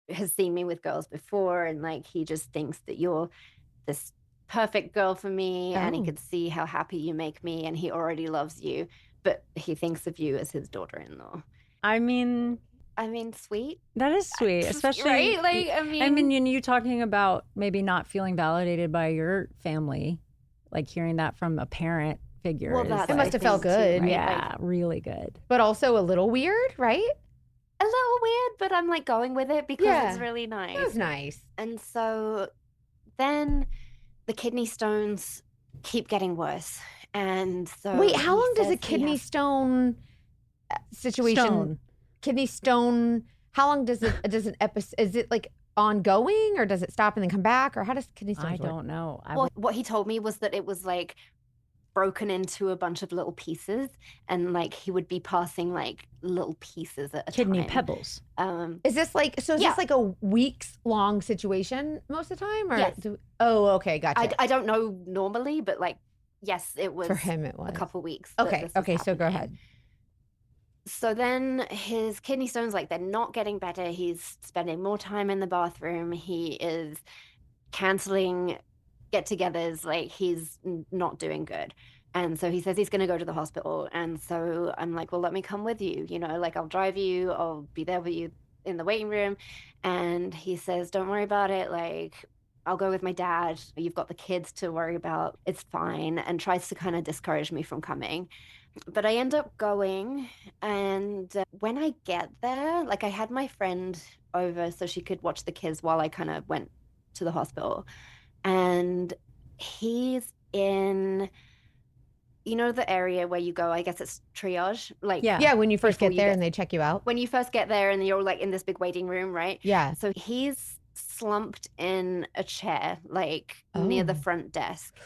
has seen me with girls before, and like he just thinks that you're this perfect girl for me, and he Oh. could see how happy you make me, and he already loves you, but he thinks of you as his daughter-in-law. I mean, Sweet. that is sweet, especially right? Like, I mean, you talking about maybe not feeling validated by your family, like hearing that from a parent figure. Well, is that's It like, must have felt too, good. right? yeah, Like, really good. But also a little weird, right? a little weird, but I'm like going with it because Yeah. it's really That nice. was nice. And so then the kidney stones keep getting worse. And so Wait, how he long does a says he kidney has- stone situation? Stone. Kidney stone. How long does an episode? Is it like ongoing, or does it stop and then come back, or how does kidney stones I work? don't know. Well, what he told me was that it was like broken into a bunch of little pieces, and like he would be passing like little pieces at a Kidney time. pebbles. Is this like Is Yeah. this like a weeks long situation most of the time, or Yes. Oh, okay, gotcha. I don't know normally, but like yes, it was For him, it was a couple weeks. that Okay, this was okay, so go happening. ahead. So then his kidney stones, like they're not getting better. He's spending more time in the bathroom. He is canceling get-togethers. Like he's not doing good. And so he says he's going to go to the hospital. And so I'm like, well, let me come with you. Like I'll drive you. I'll be there with you in the waiting room. And he says, don't worry about it. Like I'll go with my dad. You've got the kids to worry about. It's fine. And tries to kind of discourage me from coming. But I end up going, and when I get there, like I had my friend over so she could watch the kids while I kind of went to the hospital. And he's in, the area where you go, I guess it's triage. Like, Yeah. Yeah, when you first Before get you there get- and they check you out. when you first get there and you're like in this big waiting room, right? Yeah. So he's slumped in a chair, like near the Oh. front desk.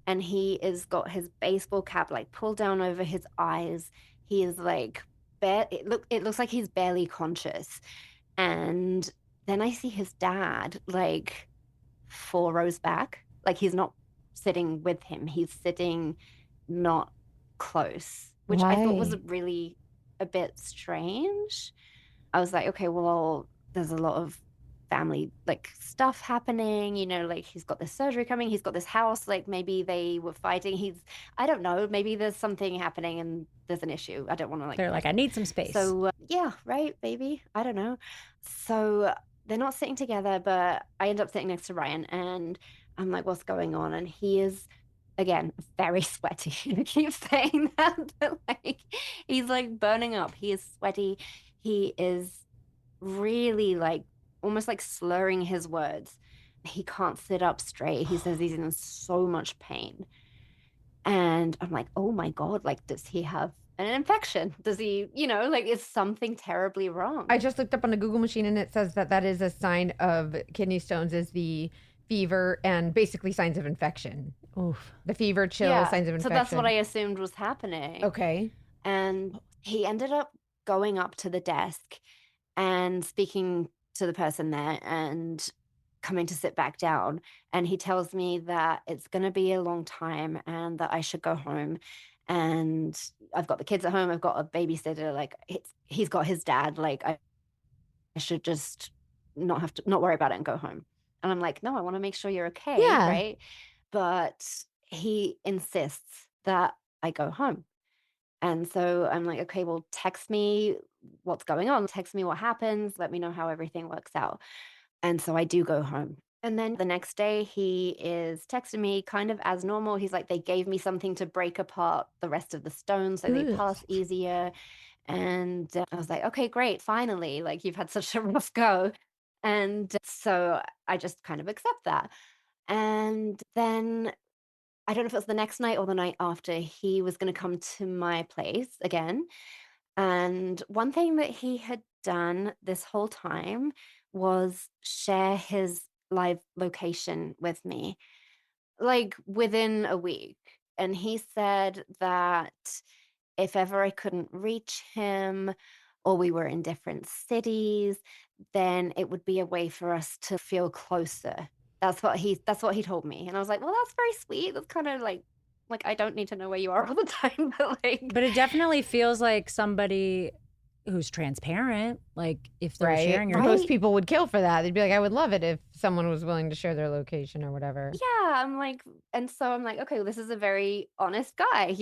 And he is got his baseball cap like pulled down over his eyes. He is like it looks like he's barely conscious. And then I see his dad like 4 rows back. Like he's not sitting with him. He's sitting not close, which I thought was Why? really a bit strange. I was like, okay, well, there's a lot of family like stuff happening, like he's got this surgery coming, he's got this house, like maybe they were fighting. I don't know, maybe there's something happening and there's an issue. I don't want to like They're like, I need some space. so yeah, right, baby, I don't know. So they're not sitting together, but I end up sitting next to Ryan and I'm like, what's going on? And he is again very sweaty. I keep saying that, but like he's like burning up. He is sweaty. He is really like almost like slurring his words. He can't sit up straight. He says he's in so much pain. And I'm like, oh my God, like, does he have an infection? Does he, like, is something terribly wrong? I just looked up on a Google machine and it says that is a sign of kidney stones, is the fever and basically signs of infection. Oof. The fever, chill, Yeah, signs of so infection. that's what I assumed was happening. Okay. And he ended up going up to the desk and speaking to the person there and coming to sit back down. And he tells me that it's going to be a long time and that I should go home. And I've got the kids at home. I've got a babysitter. Like he's got his dad. Like I should just not worry about it and go home. And I'm like, no, I want to make sure you're okay. Yeah. Right. But he insists that I go home. And so I'm like, okay, well, text me what's going on. Text me what happens. Let me know how everything works out. And so I do go home. And then the next day he is texting me kind of as normal. He's like, they gave me something to break apart the rest of the stones so they Ugh. pass easier. And I was like, okay, great. Finally, like you've had such a rough go. And so I just kind of accept that. And then I don't know if it was the next night or the night after, he was going to come to my place again. And one thing that he had done this whole time was share his live location with me, like within a week. And he said that if ever I couldn't reach him or we were in different cities, then it would be a way for us to feel closer. That's what he told me. And I was like, well, that's very sweet. That's kind of like I don't need to know where you are all the time, but like But it definitely feels like somebody who's transparent. Like if they're Right. sharing your Most people would kill for that. They'd be like, I would love it if someone was willing to share their location or whatever. yeah, I'm like, and so I'm like, okay, well, this is a very honest guy,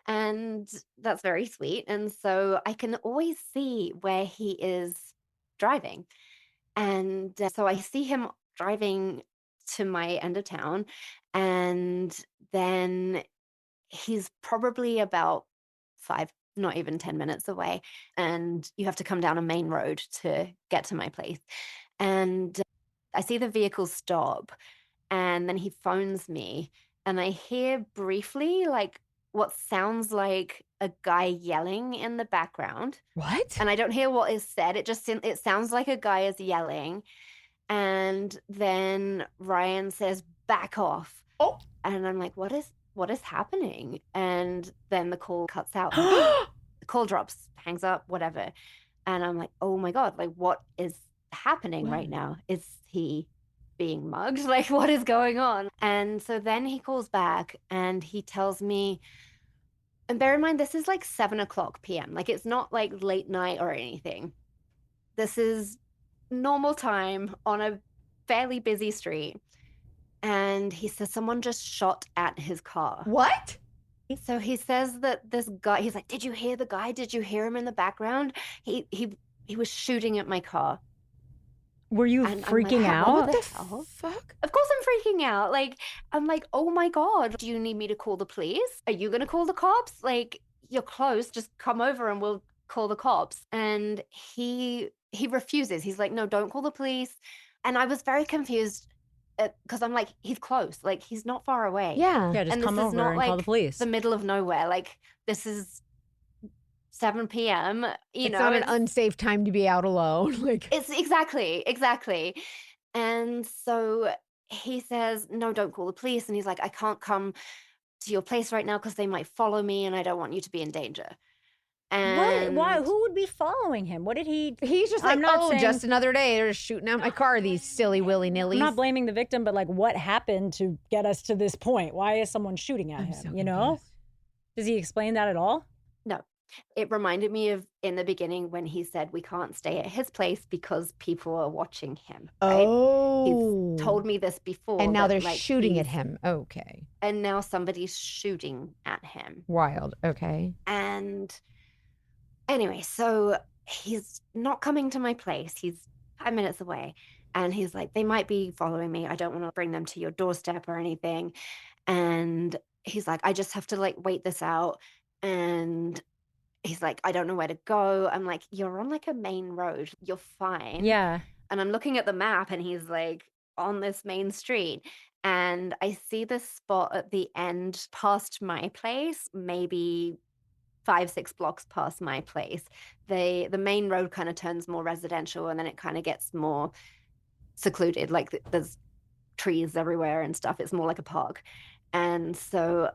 and that's very sweet. And so I can always see where he is driving. And so I see him driving to my end of town, and then he's probably about 5, not even 10 minutes away. And you have to come down a main road to get to my place. And I see the vehicle stop, and then he phones me, and I hear briefly like what sounds like a guy yelling in the background. What? And I don't hear what is said. It sounds like a guy is yelling. And then Ryan says, "Back off." Oh. And I'm like, what is happening? And then the call cuts out. The call drops, hangs up, whatever. And I'm like, oh my God, like what is happening right now? Is he being mugged? Like what is going on? And so then he calls back and he tells me, and bear in mind, this is like 7 o'clock PM. Like it's not like late night or anything. This is normal time on a fairly busy street. And he says someone just shot at his car. What? So he says that this guy, he's like, did you hear the guy? Did you hear him in the background? He was shooting at my car. Were you And I'm like, freaking out? What What the the hell? fuck? Of course I'm freaking out. Like, I'm like, oh my God, do you need me to call the police? Are you going to call the cops? Like, you're close. Just come over and we'll call the cops. And he refuses. He's like, no, don't call the police. And I was very confused because I'm like, he's close. Like, he's not far away. Yeah. Yeah, just And come this is over not and call the like police. the middle of nowhere. Like, this is 7 p.m. It's not an unsafe time to be out alone. Like It's exactly. And so he says, no, don't call the police. And he's like, I can't come to your place right now because they might follow me and I don't want you to be in danger. What? And Why? Who would be following him? What did he? he's just I'm like, not oh, saying- just another day. They're shooting out my car, these silly willy-nillys. I'm not blaming the victim, but like, what happened to get us to this point? Why is someone shooting at I'm him? so You know? confused. Does he explain that at all? no, it reminded me of in the beginning when he said we can't stay at his place because people are watching him. Right? Oh. He's told me this before. And now that, they're like, shooting at he's- him. Okay. And now somebody's shooting at him. Wild. Okay. And anyway, so he's not coming to my place. He's 5 minutes away. And he's like, they might be following me. I don't want to bring them to your doorstep or anything. And he's like, I just have to like wait this out. And he's like, I don't know where to go. I'm like, you're on like a main road. You're fine. Yeah. And I'm looking at the map and he's like on this main street. And I see this spot at the end past my place, maybe 5-6 blocks past my place. The main road kind of turns more residential and then it kind of gets more secluded. Like there's trees everywhere and stuff. It's more like a park. And so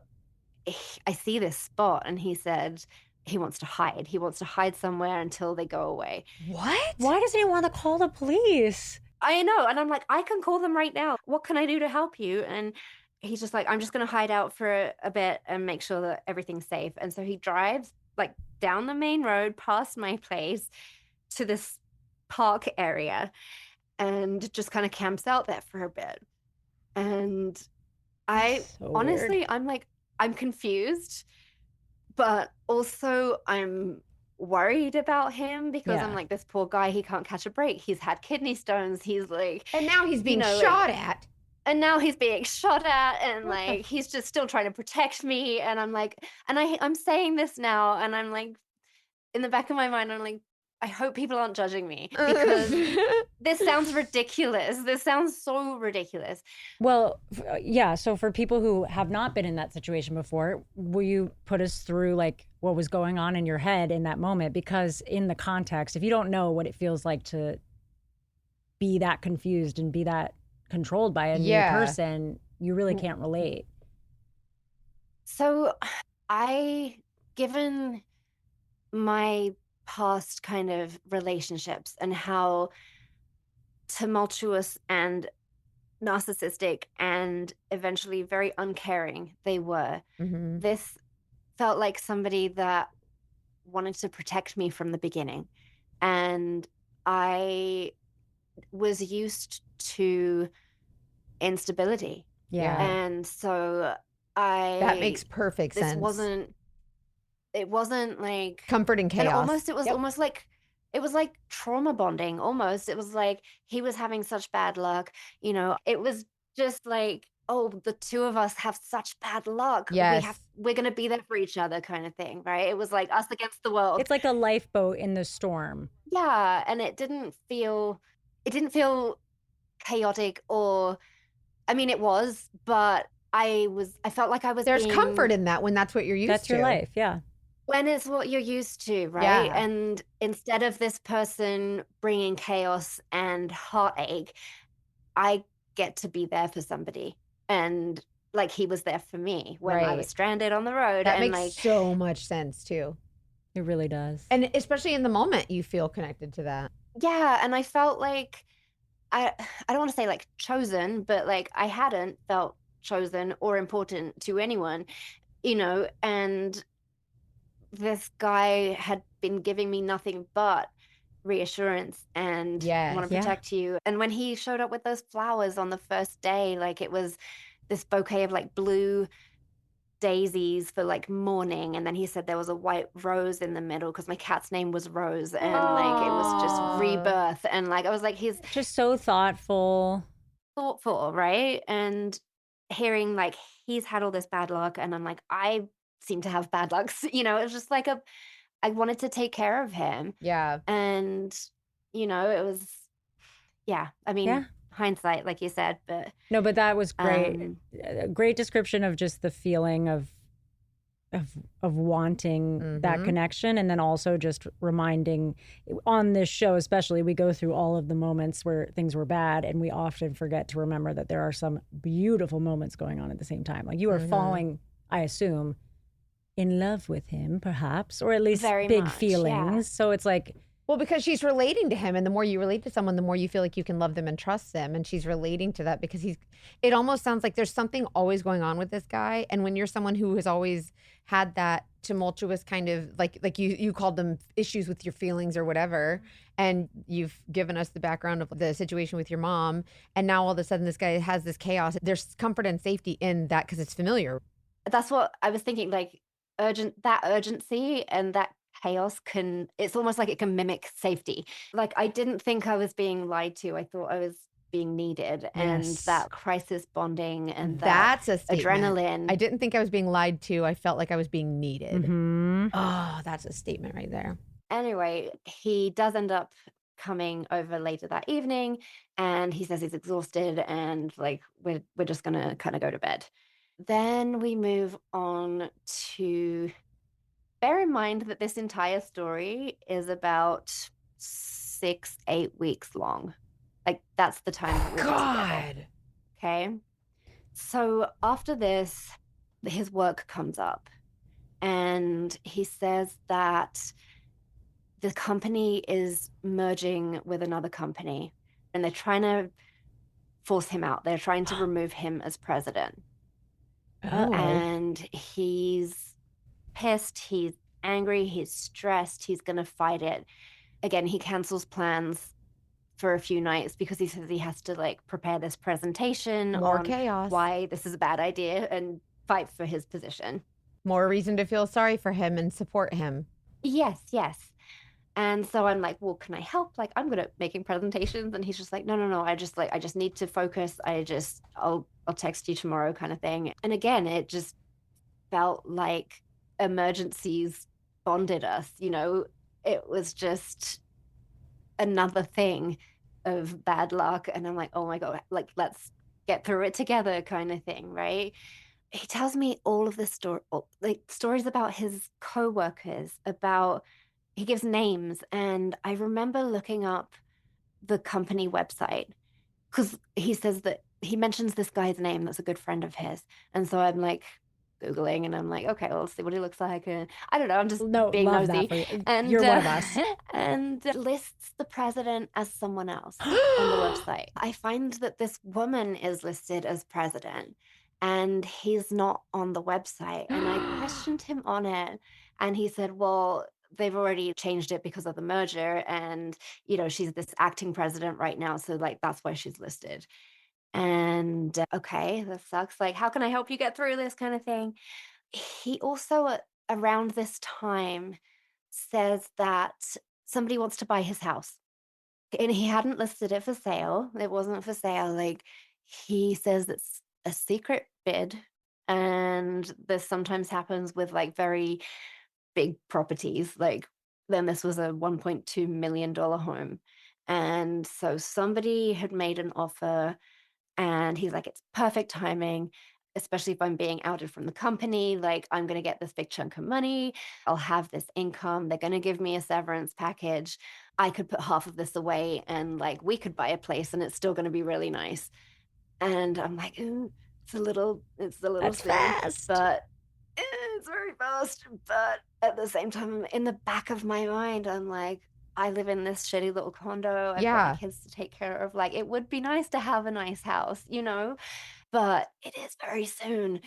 I see this spot and he said he wants to hide. He wants to hide somewhere until they go away. What? Why doesn't he want to call the police? I know. And I'm like, I can call them right now. What can I do to help you? And he's just like, I'm just going to hide out for a bit and make sure that everything's safe. And so he drives like down the main road past my place to this park area and just kind of camps out there for a bit. And I So honestly, weird. I'm like, I'm confused, but also I'm worried about him because I'm Yeah. like, this poor guy, he can't catch a break. He's had kidney stones. He's like, And now he's being know, like- shot at. and now he's being shot at and What the like he's just still trying to protect me. And I'm like, and I'm saying this now and I'm like, in the back of my mind, I'm like, I hope people aren't judging me because this sounds ridiculous. This sounds so ridiculous. Well, yeah. So for people who have not been in that situation before, will you put us through like what was going on in your head in that moment? Because in the context, if you don't know what it feels like to be that confused and be that controlled by a new person, you really can't relate. So given my past kind of relationships and how tumultuous and narcissistic and eventually very uncaring they were, this felt like somebody that wanted to protect me from the beginning. And I was used to instability. Yeah. And so That makes perfect this sense. it wasn't like Comforting chaos. and almost it was almost like it was like trauma bonding almost. It was like he was having such bad luck, you know. It was just like, oh, the two of us have such bad luck. Yes. We're gonna be there for each other kind of thing, right? It was like us against the world. It's like a lifeboat in the storm. Yeah, and it didn't feel chaotic, or I mean it was, but I felt like I was There's being, comfort in that when that's what you're used to. That's your life, yeah. when it's what you're used to, right? Yeah. And instead of this person bringing chaos and heartache, I get to be there for somebody. And like he was there for me when I was stranded on the road. That and makes like so much sense too. It really does. And especially in the moment, you feel connected to that. yeah, and I felt like I don't want to say like chosen, but like I hadn't felt chosen or important to anyone, you know, and this guy had been giving me nothing but reassurance and want to protect you. And when he showed up with those flowers on the first day, like it was this bouquet of like blue daisies for like morning, and then he said there was a white rose in the middle because my cat's name was Rose, and like it was just rebirth. And like I was like, he's just so thoughtful, right? And hearing like he's had all this bad luck, and I'm like, I seem to have bad luck, you know. It was just like I wanted to take care of him. Yeah. And you know, it was I mean, hindsight, like you said, but no, but that was great. A great description of just the feeling of wanting that connection, and then also just reminding on this show especially, we go through all of the moments where things were bad, and we often forget to remember that there are some beautiful moments going on at the same time. Like you are falling, I assume, in love with him, perhaps, or at least very big much, feelings. So it's like, well, because she's relating to him, and the more you relate to someone, the more you feel like you can love them and trust them. And she's relating to that because it almost sounds like there's something always going on with this guy. And when you're someone who has always had that tumultuous kind of like you called them issues with your feelings or whatever, and you've given us the background of the situation with your mom, and now all of a sudden this guy has this chaos. There's comfort and safety in that because it's familiar. That's what I was thinking, like urgency and that chaos it's almost like it can mimic safety. Like I didn't think I was being lied to. I thought I was being needed. And that crisis bonding and that's a adrenaline. I didn't think I was being lied to. I felt like I was being needed. Oh, that's a statement right there. Anyway, he does end up coming over later that evening, and he says he's exhausted, and like we're just gonna kind of go to bed. Then we move on to, bear in mind that this entire story is about 6-8 weeks long. Like that's the time that we're together. Okay. So after this, his work comes up, and he says that the company is merging with another company, and they're trying to force him out. They're trying to remove him as president. And he's pissed, he's angry, he's stressed, he's gonna fight it. Again, he cancels plans for a few nights because he says he has to like prepare this presentation on chaos, why this is a bad idea, and fight for his position. More reason to feel sorry for him and support him. Yes. And so I'm like, well, can I help? Like, I'm good at making presentations. And he's just like, no. I just need to focus. I'll text you tomorrow kind of thing. And again, it just felt like emergencies bonded us. You know, it was just another thing of bad luck. And I'm like, oh my God, like, let's get through it together kind of thing, right? He tells me all of this story, like stories about his coworkers, about he gives names. And I remember looking up the company website because he says that he mentions this guy's name that's a good friend of his. And so I'm like Googling and I'm like, okay, well, let's see what he looks like. And I don't know, I'm just No, being love nosy. that for you. And You're one of us. and lists the president as someone else on the website. I find that this woman is listed as president and he's not on the website. And I questioned him on it. And he said, well, they've already changed it because of the merger. And, you know, she's this acting president right now. So, like, that's why she's listed. And okay, that sucks. Like, how can I help you get through this kind of thing? He also, around this time, says that somebody wants to buy his house. And he hadn't listed it for sale. It wasn't for sale. Like, he says it's a secret bid. And this sometimes happens with like very big properties. Like, then this was a $1.2 million home. And so somebody had made an offer and he's like, it's perfect timing, especially if I'm being outed from the company. Like, I'm going to get this big chunk of money. I'll have this income. They're going to give me a severance package. I could put half of this away and like we could buy a place and it's still going to be really nice. And I'm like, ooh, it's a little That's soon, fast. but it's very fast. But at the same time, in the back of my mind, I'm like, I live in this shitty little condo. I've got my kids to take care of. Like, it would be nice to have a nice house, you know, but it is very soon.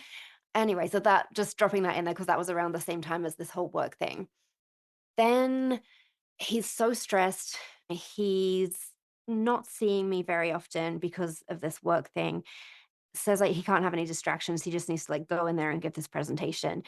Anyway, so that just dropping that in there because that was around the same time as this whole work thing. Then he's so stressed. He's not seeing me very often because of this work thing. Says like he can't have any distractions. He just needs to like go in there and give this presentation.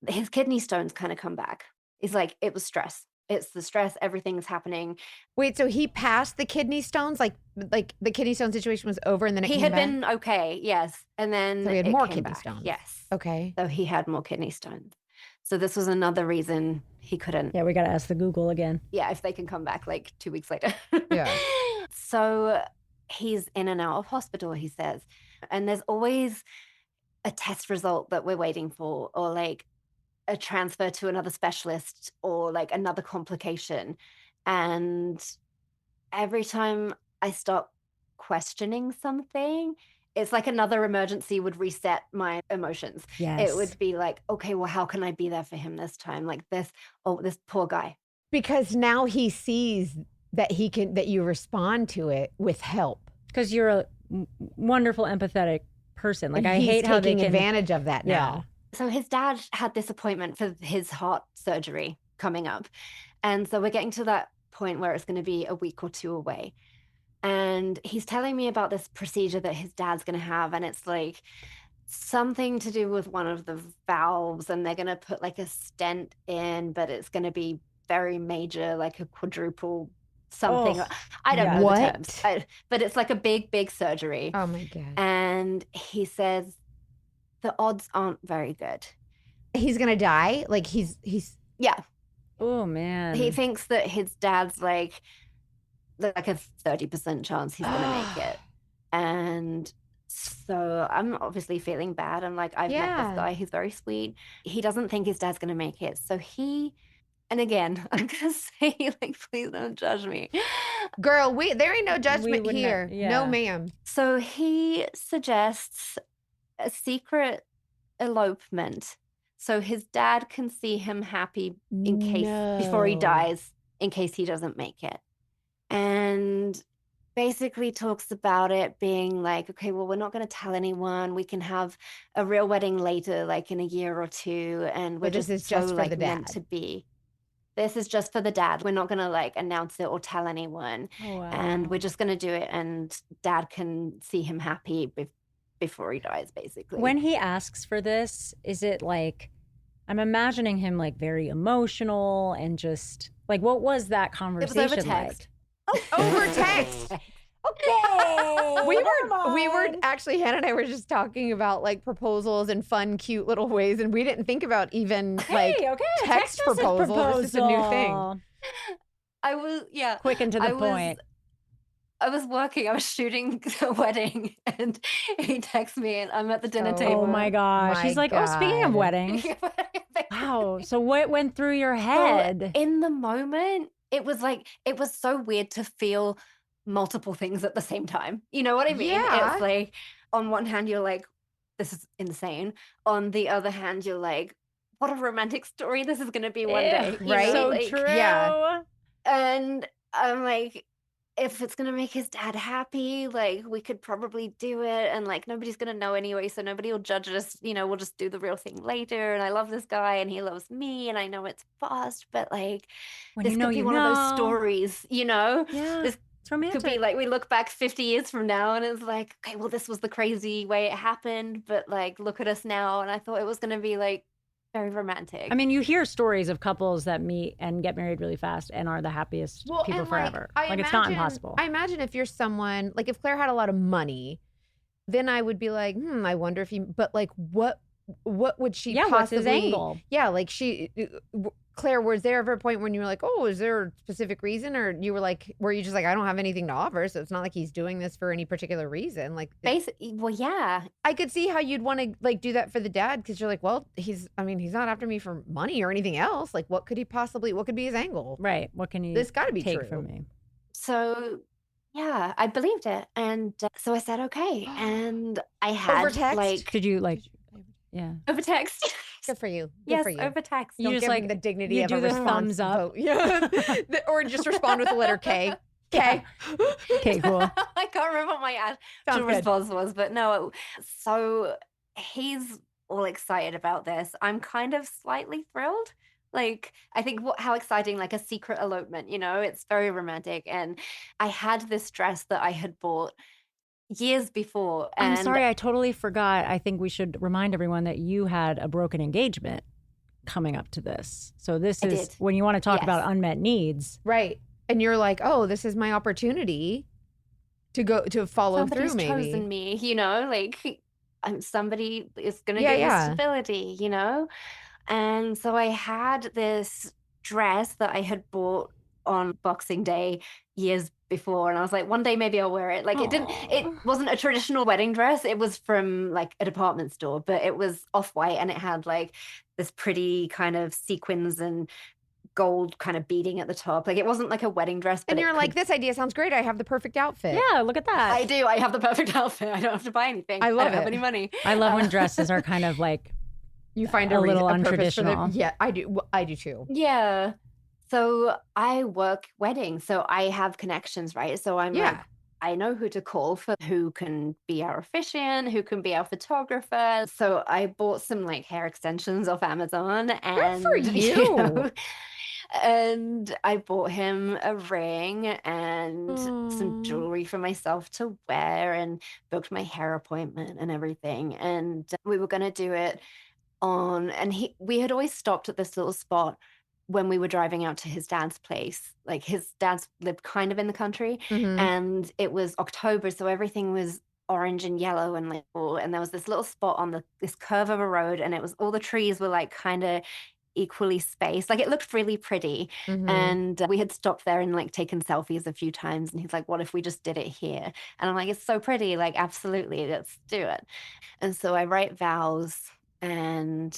His kidney stones kind of come back. It's like, it was stress. It's the stress. Everything's happening. Wait, so he passed the kidney stones? Like the kidney stone situation was over and then it He came had back? been okay, yes. And then So he had it more came kidney back. stones. Yes. Okay. So he had more kidney stones. So this was another reason he couldn't. Yeah, we got to ask the Google again. Yeah, if they can come back like 2 weeks later. Yeah. So he's in and out of hospital, he says. And there's always a test result that we're waiting for, or like a transfer to another specialist, or like another complication. And every time I start questioning something, it's like another emergency would reset my emotions. Yes. It would be like, okay, well, how can I be there for him this time? Like this poor guy. Because now he sees that that you respond to it with help. Because you're a wonderful, empathetic person. Like, And I he's hate how they taking can. advantage of that now. So his dad had this appointment for his heart surgery coming up. And so we're getting to that point where it's going to be a week or two away. And he's telling me about this procedure that his dad's going to have. And it's like something to do with one of the valves. And they're going to put like a stent in, but it's going to be very major, like a quadruple something. Oh, I don't yeah. know What? the terms. But it's like a big surgery. Oh my God. And he says the odds aren't very good. He's gonna die? Like he's Yeah. Oh, man. He thinks that his dad's like a 30% chance he's going to make it. And so I'm obviously feeling bad. I'm like, I've met Yeah. this guy. He's very sweet. He doesn't think his dad's going to make it. So and again, I'm going to say, like, please don't judge me. girl, there ain't no judgment would here. yeah. No, ma'am. So he suggests a secret elopement. So his dad can see him happy before he No. dies, in case he doesn't make it. And basically talks about it being like, okay, well, we're not going to tell anyone. We can have a real wedding later, like in a year or two. And we're But this just is just so for like the meant dad. to be. This is just for the dad. We're not going to like announce it or tell anyone. Oh, wow. And we're just going to do it. And dad can see him happy before he dies, basically. When he asks for this, is it like, I'm imagining him like very emotional and just like, what was that it was conversation over text. Over text. Okay. we were actually, Hannah and I were just talking about like proposals and fun, cute little ways, and we didn't think about even like Hey, okay, text message proposal. This is a new thing. proposal. I was, yeah. Quick and to the point. I was working, I was shooting a wedding, and he texts me, and I'm at the dinner table. Oh my gosh. He's like, oh, speaking of weddings. Wow. So what went through your head? So in the moment, it was so weird to feel multiple things at the same time. You know what I mean? Yeah. It's like, on one hand, you're like, this is insane. On the other hand, you're like, what a romantic story this is going to be one day. You right? know, So like, true. Yeah. And I'm like, if it's gonna make his dad happy, like, we could probably do it, and like nobody's gonna know anyway, so nobody will judge us, you know, we'll just do the real thing later. And I love this guy and he loves me, and I know it's fast, but like, When this you know, could be you one of those know. stories, you know? Yeah. This It's romantic. could be like, we look back 50 years from now and it's like, okay, well, this was the crazy way it happened, but like, look at us now. And I thought it was gonna be like very romantic. I mean, you hear stories of couples that meet and get married really fast and are the happiest people and forever. I It's not impossible. I imagine if you're someone, like if Claire had a lot of money, then I would be like, I wonder if he, but like, what would she possibly, what's his angle? Yeah, like Claire, was there ever a point when you were like, oh, is there a specific reason? Or you were like, were you just like, I don't have anything to offer, so it's not like he's doing this for any particular reason? Like, basically, well, yeah. I could see how you'd want to like do that for the dad, because you're like, well, he's not after me for money or anything else. Like, what could be his angle? Right. What can he This got to be take true from me? So, yeah, I believed it. And so I said, okay. And I had Over text? like, Did you like, yeah. over text. Good for you. Good Yes, for you. over text. You Don't just give like him the dignity you of do a the response thumbs up. vote. Yeah. Or just respond with the letter K. K. Okay, cool. I can't remember what my Sounds actual good. response was, but no. So he's all excited about this. I'm kind of slightly thrilled. Like, I think how exciting, like a secret elopement, you know, it's very romantic. And I had this dress that I had bought years before. I'm And sorry, I totally forgot. I think we should remind everyone that you had a broken engagement coming up to this. So this I is did. when you want to talk Yes. about unmet needs. Right. And you're like, oh, this is my opportunity to follow somebody's through, maybe. chosen me, you know, like somebody is going to Yeah, give me yeah. stability, you know? And so I had this dress that I had bought on Boxing Day years before. And I was like, one day maybe I'll wear it. Like it wasn't a traditional wedding dress. It was from like a department store, but it was off-white and it had like this pretty kind of sequins and gold kind of beading at the top. Like it wasn't like a wedding dress, but And you're like, this idea sounds great. I have the perfect outfit. Yeah, look at that. I do. I have the perfect outfit. I don't have to buy anything. I love don't have it. any money. I love when dresses are kind of like You find a a little purpose for untraditional. yeah, I do. I do too. Yeah. So I work weddings, so I have connections, right? So I'm like, I know who to call for who can be our officiant, who can be our photographer. So I bought some like hair extensions off Amazon, and for you. know, and I bought him a ring and some jewelry for myself to wear, and booked my hair appointment and everything. And we were going to do it we had always stopped at this little spot when we were driving out to his dad's place. Like his dad's lived kind of in the country, and it was October, so everything was orange and yellow and like, and there was this little spot on this curve of a road, and it was all the trees were like kind of equally spaced. Like it looked really pretty. And we had stopped there and like taken selfies a few times, and he's like, what if we just did it here? And I'm like, it's so pretty, like absolutely, let's do it. And so I write vows, and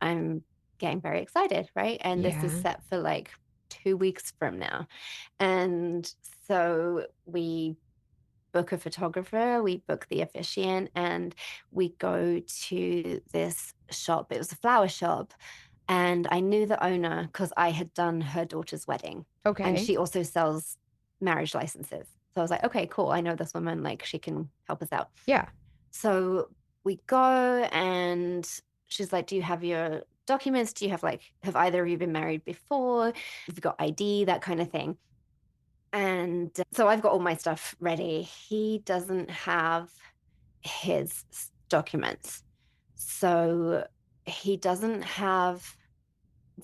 I'm getting very excited, right? And this is set for like 2 weeks from now. And so we book a photographer, we book the officiant, and we go to this shop. It was a flower shop. And I knew the owner because I had done her daughter's wedding. Okay. And she also sells marriage licenses. So I was like, okay, cool. I know this woman, like she can help us out. Yeah. So we go, and she's like, do you have your documents? Do you have have either of you been married before? Have you got ID, that kind of thing? And so I've got all my stuff ready. He doesn't have his documents. So he doesn't have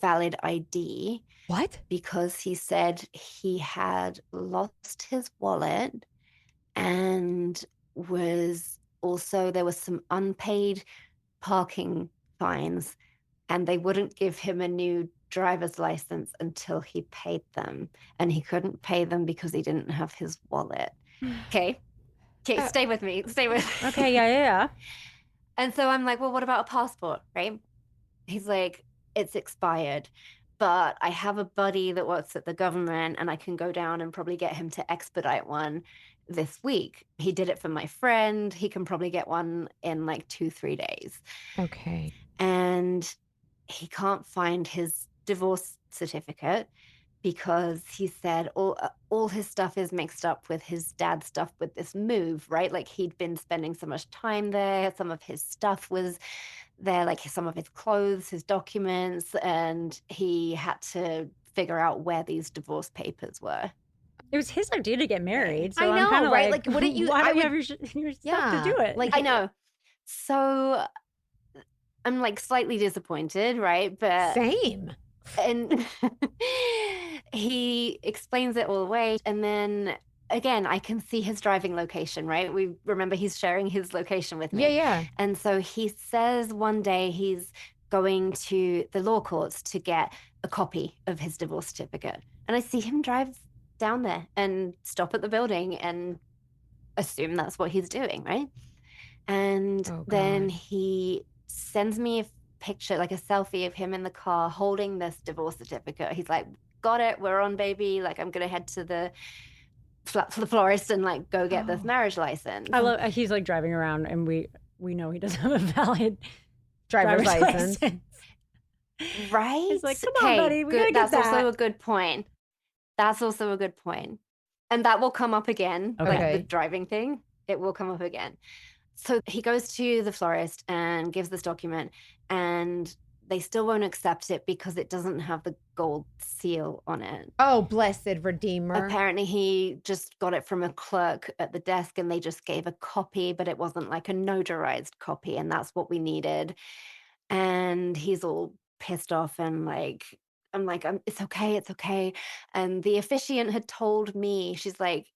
valid ID. What? Because he said he had lost his wallet, and there was some unpaid parking fines, and they wouldn't give him a new driver's license until he paid them. And he couldn't pay them because he didn't have his wallet. Okay. Okay, stay with me. Stay with me. Okay, yeah. And so I'm like, well, what about a passport, right? He's like, it's expired, but I have a buddy that works at the government and I can go down and probably get him to expedite one this week. He did it for my friend. He can probably get one in like 2-3 days. Okay. And he can't find his divorce certificate because he said all his stuff is mixed up with his dad's stuff with this move, right? Like he'd been spending so much time there. Some of his stuff was there, like some of his clothes, his documents, and he had to figure out where these divorce papers were. It was his idea to get married. So I know, I'm kind of right? like, Wouldn't you? Why I don't you would, have your stuff to do it? Like I know. So I'm like slightly disappointed, right? But same. And he explains it all away. And then again, I can see his driving location, right? We remember he's sharing his location with me. Yeah. And so he says one day he's going to the law courts to get a copy of his divorce certificate. And I see him drive down there and stop at the building and assume that's what he's doing, right? And then he sends me a picture, like a selfie of him in the car holding this divorce certificate. He's like, got it, we're on, baby. Like, I'm gonna head to the florist and like go get this marriage license. I love he's like driving around and we know he doesn't have a valid driver's license. Right? He's like, come on, buddy, we gotta get That's that. also a good point. That's also a good point. And that will come up again, like the driving thing. It will come up again. So he goes to the florist and gives this document, and they still won't accept it because it doesn't have the gold seal on it. Oh, blessed Redeemer. Apparently he just got it from a clerk at the desk and they just gave a copy, but it wasn't like a notarized copy, and that's what we needed. And he's all pissed off and like, I'm like, it's okay. And the officiant had told me, she's like,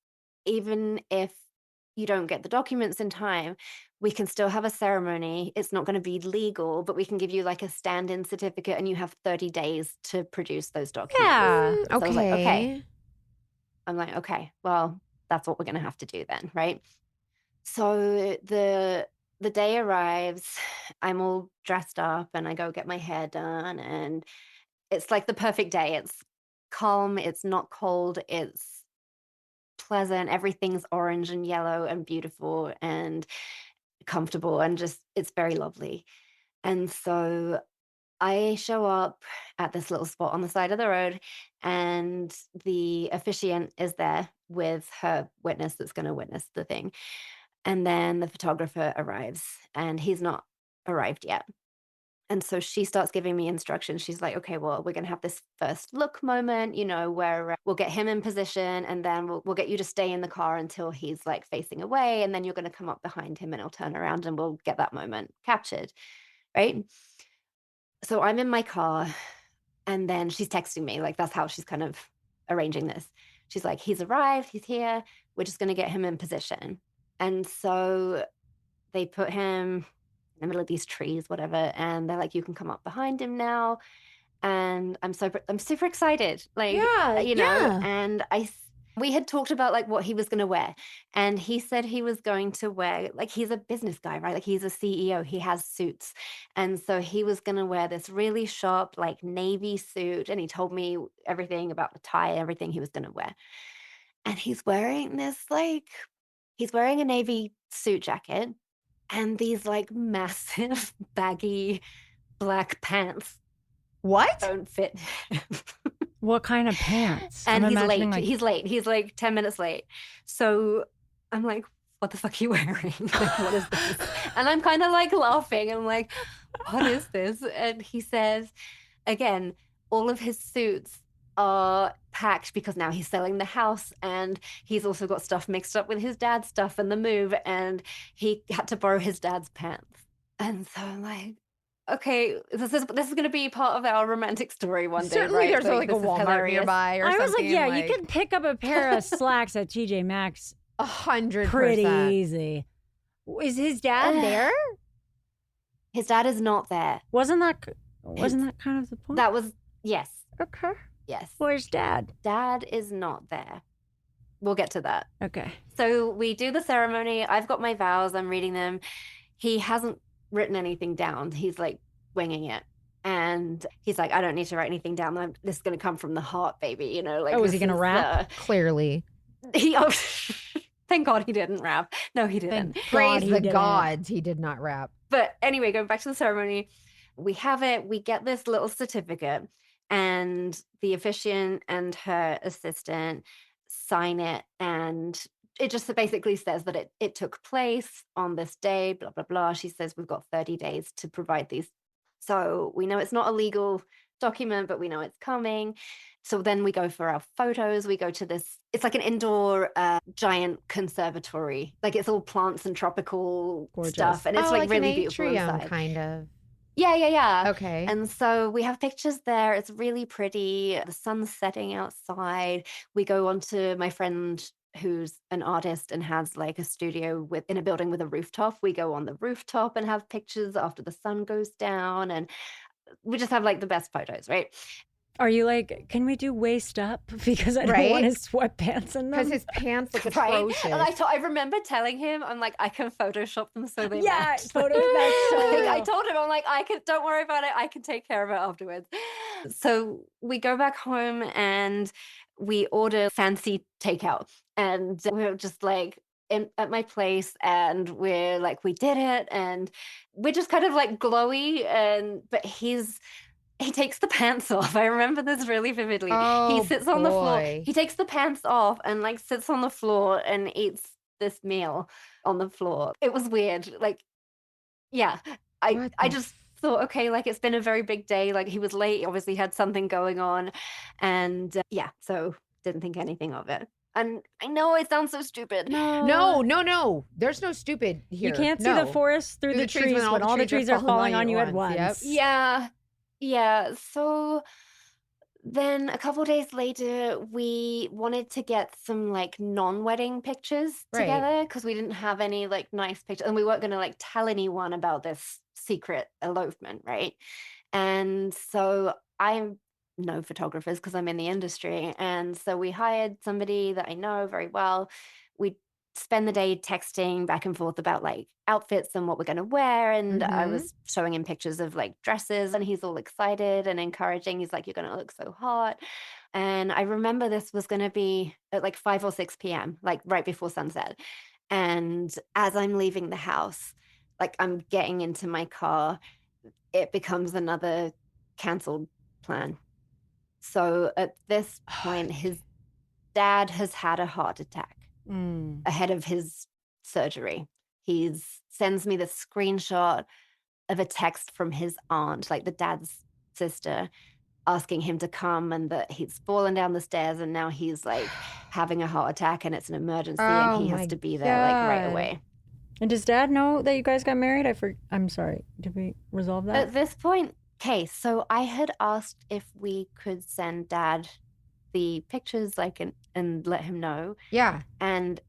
even if you don't get the documents in time, we can still have a ceremony. It's not going to be legal, but we can give you like a stand-in certificate and you have 30 days to produce those documents. Yeah. Okay. So I was like, okay. I'm like, okay, well, that's what we're going to have to do then, right? So the day arrives, I'm all dressed up and I go get my hair done, and it's like the perfect day. It's calm, it's not cold, it's pleasant, everything's orange and yellow and beautiful and comfortable, and just it's very lovely. And so I show up at this little spot on the side of the road, and the officiant is there with her witness that's going to witness the thing. And then the photographer arrives, and he's not arrived yet. And so she starts giving me instructions. She's like, okay, well, we're going to have this first look moment, where we'll get him in position, and then we'll get you to stay in the car until he's like facing away. And then you're going to come up behind him and he'll turn around and we'll get that moment captured. Right. So I'm in my car, and then she's texting me. Like, that's how she's kind of arranging this. She's like, he's arrived, he's here. We're just going to get him in position. And so they put him in the middle of these trees, whatever, and they're like, you can come up behind him now. And I'm super excited. Like, and we had talked about like what he was going to wear, and he said he was going to wear, like, he's a business guy, right? Like, he's a CEO, he has suits. And so he was going to wear this really sharp, like, navy suit. And he told me everything about the tie, everything he was going to wear. And he's wearing this, like, he's wearing a navy suit jacket and these like massive baggy black pants. What? Don't fit him. What kind of pants? And I'm he's late. imagining, like- He's late. He's like 10 minutes late. So I'm like, what the fuck are you wearing? Like, what is this? And I'm kind of like laughing. I'm like, what is this? And he says, again, all of his suits are packed because now he's selling the house, and he's also got stuff mixed up with his dad's stuff and the move, and he had to borrow his dad's pants. And so I'm like, okay, this is going to be part of our romantic story one day. Certainly, right? there's like a Walmart nearby or something. I was like, yeah, you can pick up a pair of slacks at TJ Maxx 100%. pretty easy. Is his dad there? His dad is not there. Wasn't that kind of the point? That was Yes. Okay. Yes. Where's Dad? Dad is not there. We'll get to that. Okay. So we do the ceremony. I've got my vows. I'm reading them. He hasn't written anything down. He's like winging it. And he's like, I don't need to write anything down. This is going to come from the heart, baby. You know, like, Oh, is he going to rap? Clearly. Thank God he didn't rap. No, he didn't. Praise the gods, he did not rap. But anyway, going back to the ceremony, we have it. We get this little certificate, and the officiant and her assistant sign it, and it just basically says that it took place on this day, blah, blah, blah. She says we've got 30 days to provide these. So we know it's not a legal document, but we know it's coming. So then we go for our photos. We go to this, it's like an indoor giant conservatory. Like it's all plants and tropical stuff. And it's like really beautiful inside. Kind of. Yeah. Okay. And so we have pictures there. It's really pretty. The sun's setting outside. We go on to my friend who's an artist and has like a studio in a building with a rooftop. We go on the rooftop and have pictures after the sun goes down. And we just have like the best photos, right? Are you like, can we do waist up? Because I don't want his sweatpants in them. Because his pants look atrocious. And I remember telling him, I'm like, I can Photoshop them so they match. Photos match so like, I told him, I'm like, don't worry about it. I can take care of it afterwards. So we go back home and we order fancy takeout. And we're just like, at my place, and we're like, we did it. And we're just kind of like glowy. But he takes the pants off. I remember this really vividly. He sits on the floor. He takes the pants off and like sits on the floor and eats this meal on the floor. It was weird. Like, yeah, I just thought, okay, like it's been a very big day. Like he was late, he obviously had something going on. And so didn't think anything of it. And I know it sounds so stupid. No. There's no stupid here. You can't see the forest through the trees when all the trees are falling on you at once. Yep. Yeah. So then a couple days later, we wanted to get some like non-wedding pictures together because we didn't have any like nice pictures, and we weren't going to like tell anyone about this secret elopement, right? And so I know photographers because I'm in the industry, and so we hired somebody that I know very well. We spend the day texting back and forth about like outfits and what we're going to wear. And I was showing him pictures of like dresses, and he's all excited and encouraging. He's like, you're going to look so hot. And I remember this was going to be at like 5 or 6 p.m., like right before sunset. And as I'm leaving the house, like I'm getting into my car, it becomes another canceled plan. So at this point, his dad has had a heart attack ahead of his surgery. He sends me the screenshot of a text from his aunt, like the dad's sister, asking him to come, and that he's fallen down the stairs and now he's like having a heart attack and it's an emergency and he has to be there like right away. And does Dad know that you guys got married? I'm sorry. Did we resolve that? At this point, okay, so I had asked if we could send Dad the pictures, like, and let him know. Yeah. And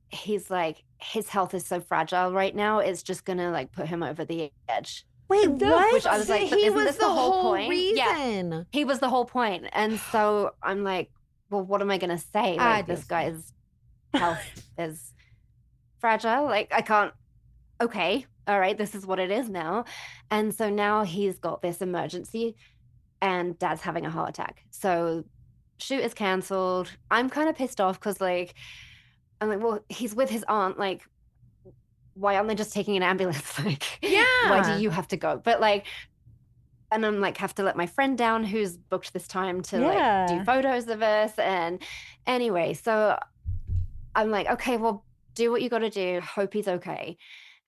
he's like, his health is so fragile right now, it's just gonna like put him over the edge. Wait, what? Which I was like, but isn't this the whole point? reason. Yeah, he was the whole point. And so I'm like, well, what am I gonna say? Like, this guy's health is fragile. Like, I can't. Okay, all right, this is what it is now. And so now he's got this emergency, and Dad's having a heart attack. So shoot is canceled. I'm kind of pissed off because like, I'm like, well, he's with his aunt. Like, why aren't they just taking an ambulance? Like, why do you have to go? But like, and I'm like, have to let my friend down who's booked this time to like do photos of us. And anyway, so I'm like, okay, well, do what you got to do. Hope he's okay.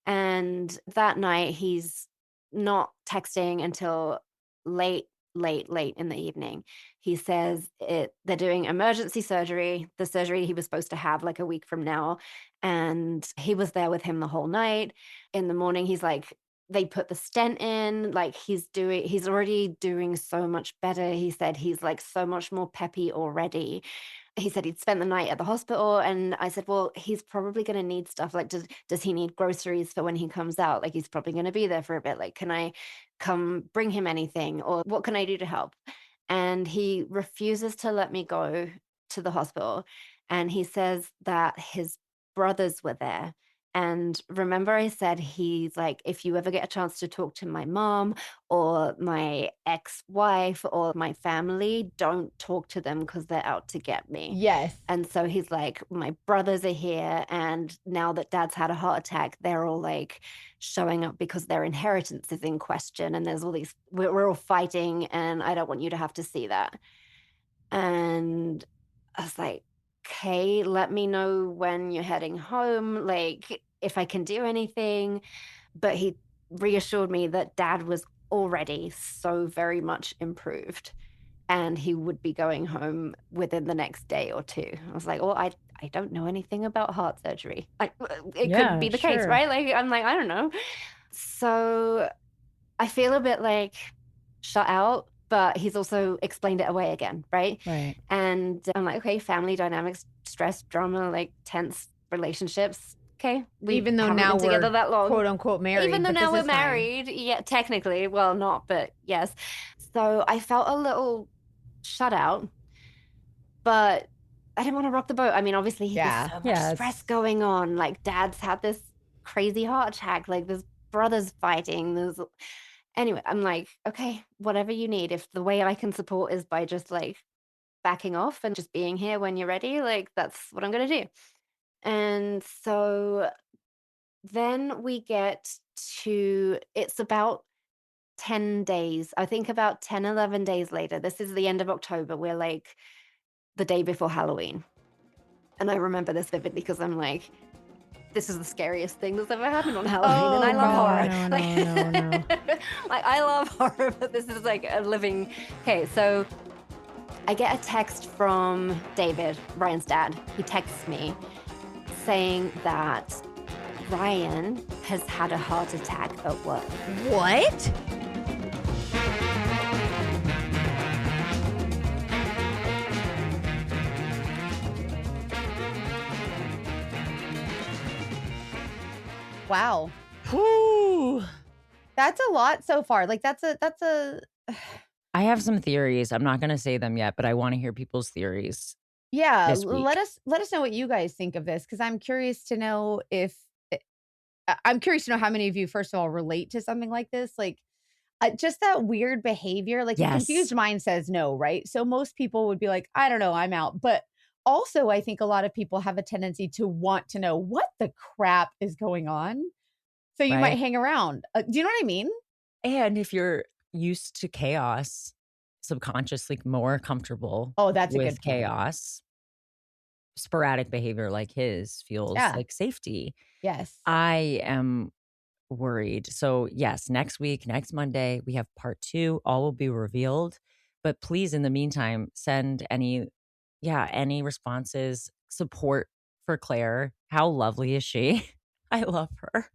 And that night he's not texting until late in the evening. He says they're doing emergency surgery, the surgery he was supposed to have like a week from now. And he was there with him the whole night. In the morning, he's like, they put the stent in, like he's already doing so much better. He said he's like so much more peppy already. He said he'd spent the night at the hospital. And I said, well, he's probably going to need stuff. Like, does he need groceries for when he comes out? Like, he's probably going to be there for a bit. Like, can I come bring him anything? Or what can I do to help? and he refuses to let me go to the hospital. And he says that his brothers were there. And remember, I said he's like, if you ever get a chance to talk to my mom or my ex-wife or my family, don't talk to them because they're out to get me. Yes. And so he's like, my brothers are here. And now that dad's had a heart attack, they're all like showing up because their inheritance is in question. And there's all these, we're all fighting. And I don't want you to have to see that. And I was like, okay, let me know when you're heading home, like if I can do anything. But he reassured me that dad was already so very much improved and he would be going home within the next day or two. I was like, well, I don't know anything about heart surgery. It could be the case, right? Like, I'm like, I don't know. So I feel a bit like shut out, but he's also explained it away again, right? Right. And I'm like, okay, family dynamics, stress, drama, like tense relationships. Okay, we Even though haven't now been together we're that long, quote unquote married. even though but now this we're is fine. married, yeah, technically, well, not, but yes. So I felt a little shut out, but I didn't want to rock the boat. I mean, obviously, Yeah. there's so much Yeah, stress going on. Like, dad's had this crazy heart attack. Like, there's brothers fighting. Anyway, I'm like, okay, whatever you need. If the way I can support is by just like backing off and just being here when you're ready, like, that's what I'm going to do. And so then we get to, it's about 10 days. I think about 10, 11 days later. This is the end of October. We're like the day before Halloween. And I remember this vividly because I'm like, this is the scariest thing that's ever happened on Halloween. And I love horror. No. Like, I love horror, but this is like a living. Okay, so I get a text from David, Ryan's dad. He texts me saying that Ryan has had a heart attack at work. What? Wow. Whew. That's a lot so far. Like that's a I have some theories. I'm not going to say them yet, but I want to hear people's theories. yeah, This week. let us know what you guys think of this because I'm curious to know if I'm curious to know how many of you first of all relate to something like this, like just that weird behavior. Like Yes. a confused mind says no, right? So most people would be like, I don't know, I'm out. But also, I think a lot of people have a tendency to want to know what the crap is going on. So you might Right. hang around. Do you know what I mean? And if you're used to chaos, subconsciously more comfortable Oh, that's a good with point. chaos, sporadic behavior like his feels Yeah. like safety. Yes. I am worried. So yes, next week, next Monday, we have part 2. All will be revealed. But please, in the meantime, send any responses, support for Claire. How lovely is she? I love her.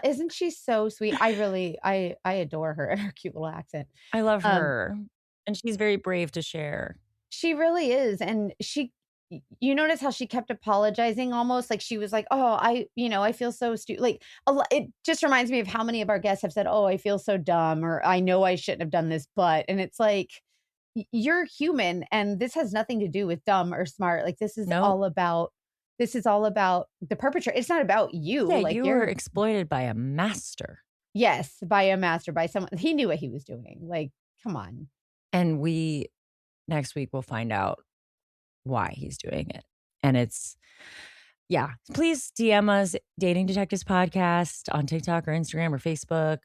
Isn't she so sweet? I adore her and her cute little accent. I love her. And she's very brave to share. She really is. And you notice how she kept apologizing almost like she was like, oh, I feel so stupid. Like it just reminds me of how many of our guests have said, oh, I feel so dumb, or I know I shouldn't have done this, but, and it's like, you're human and this has nothing to do with dumb or smart. Like this is all about the perpetrator. It's not about you. Yeah, like you were exploited by a master. Yes, by a master, by someone. He knew what he was doing. Like, come on. And next week we'll find out why he's doing it. And please DM us, Dating Detectives Podcast, on TikTok or Instagram or Facebook,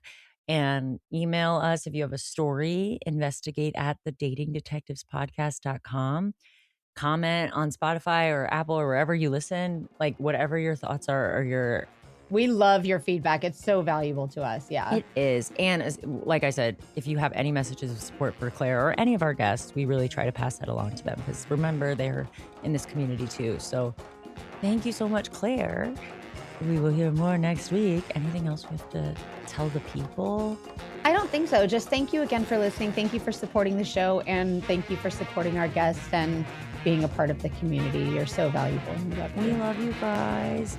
and email us if you have a story, investigate at thedatingdetectivespodcast.com. Comment on Spotify or Apple or wherever you listen, like whatever your thoughts are or we love your feedback. It's so valuable to us. Yeah, it is. And like I said, if you have any messages of support for Claire or any of our guests, we really try to pass that along to them because remember, they're in this community too. So thank you so much, Claire. We will hear more next week. Anything else we have to tell the people? I don't think so. Just thank you again for listening. Thank you for supporting the show. And thank you for supporting our guests and being a part of the community. You're so valuable. We love you guys.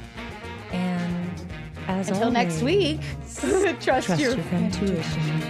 And until always, next week, trust your intuition.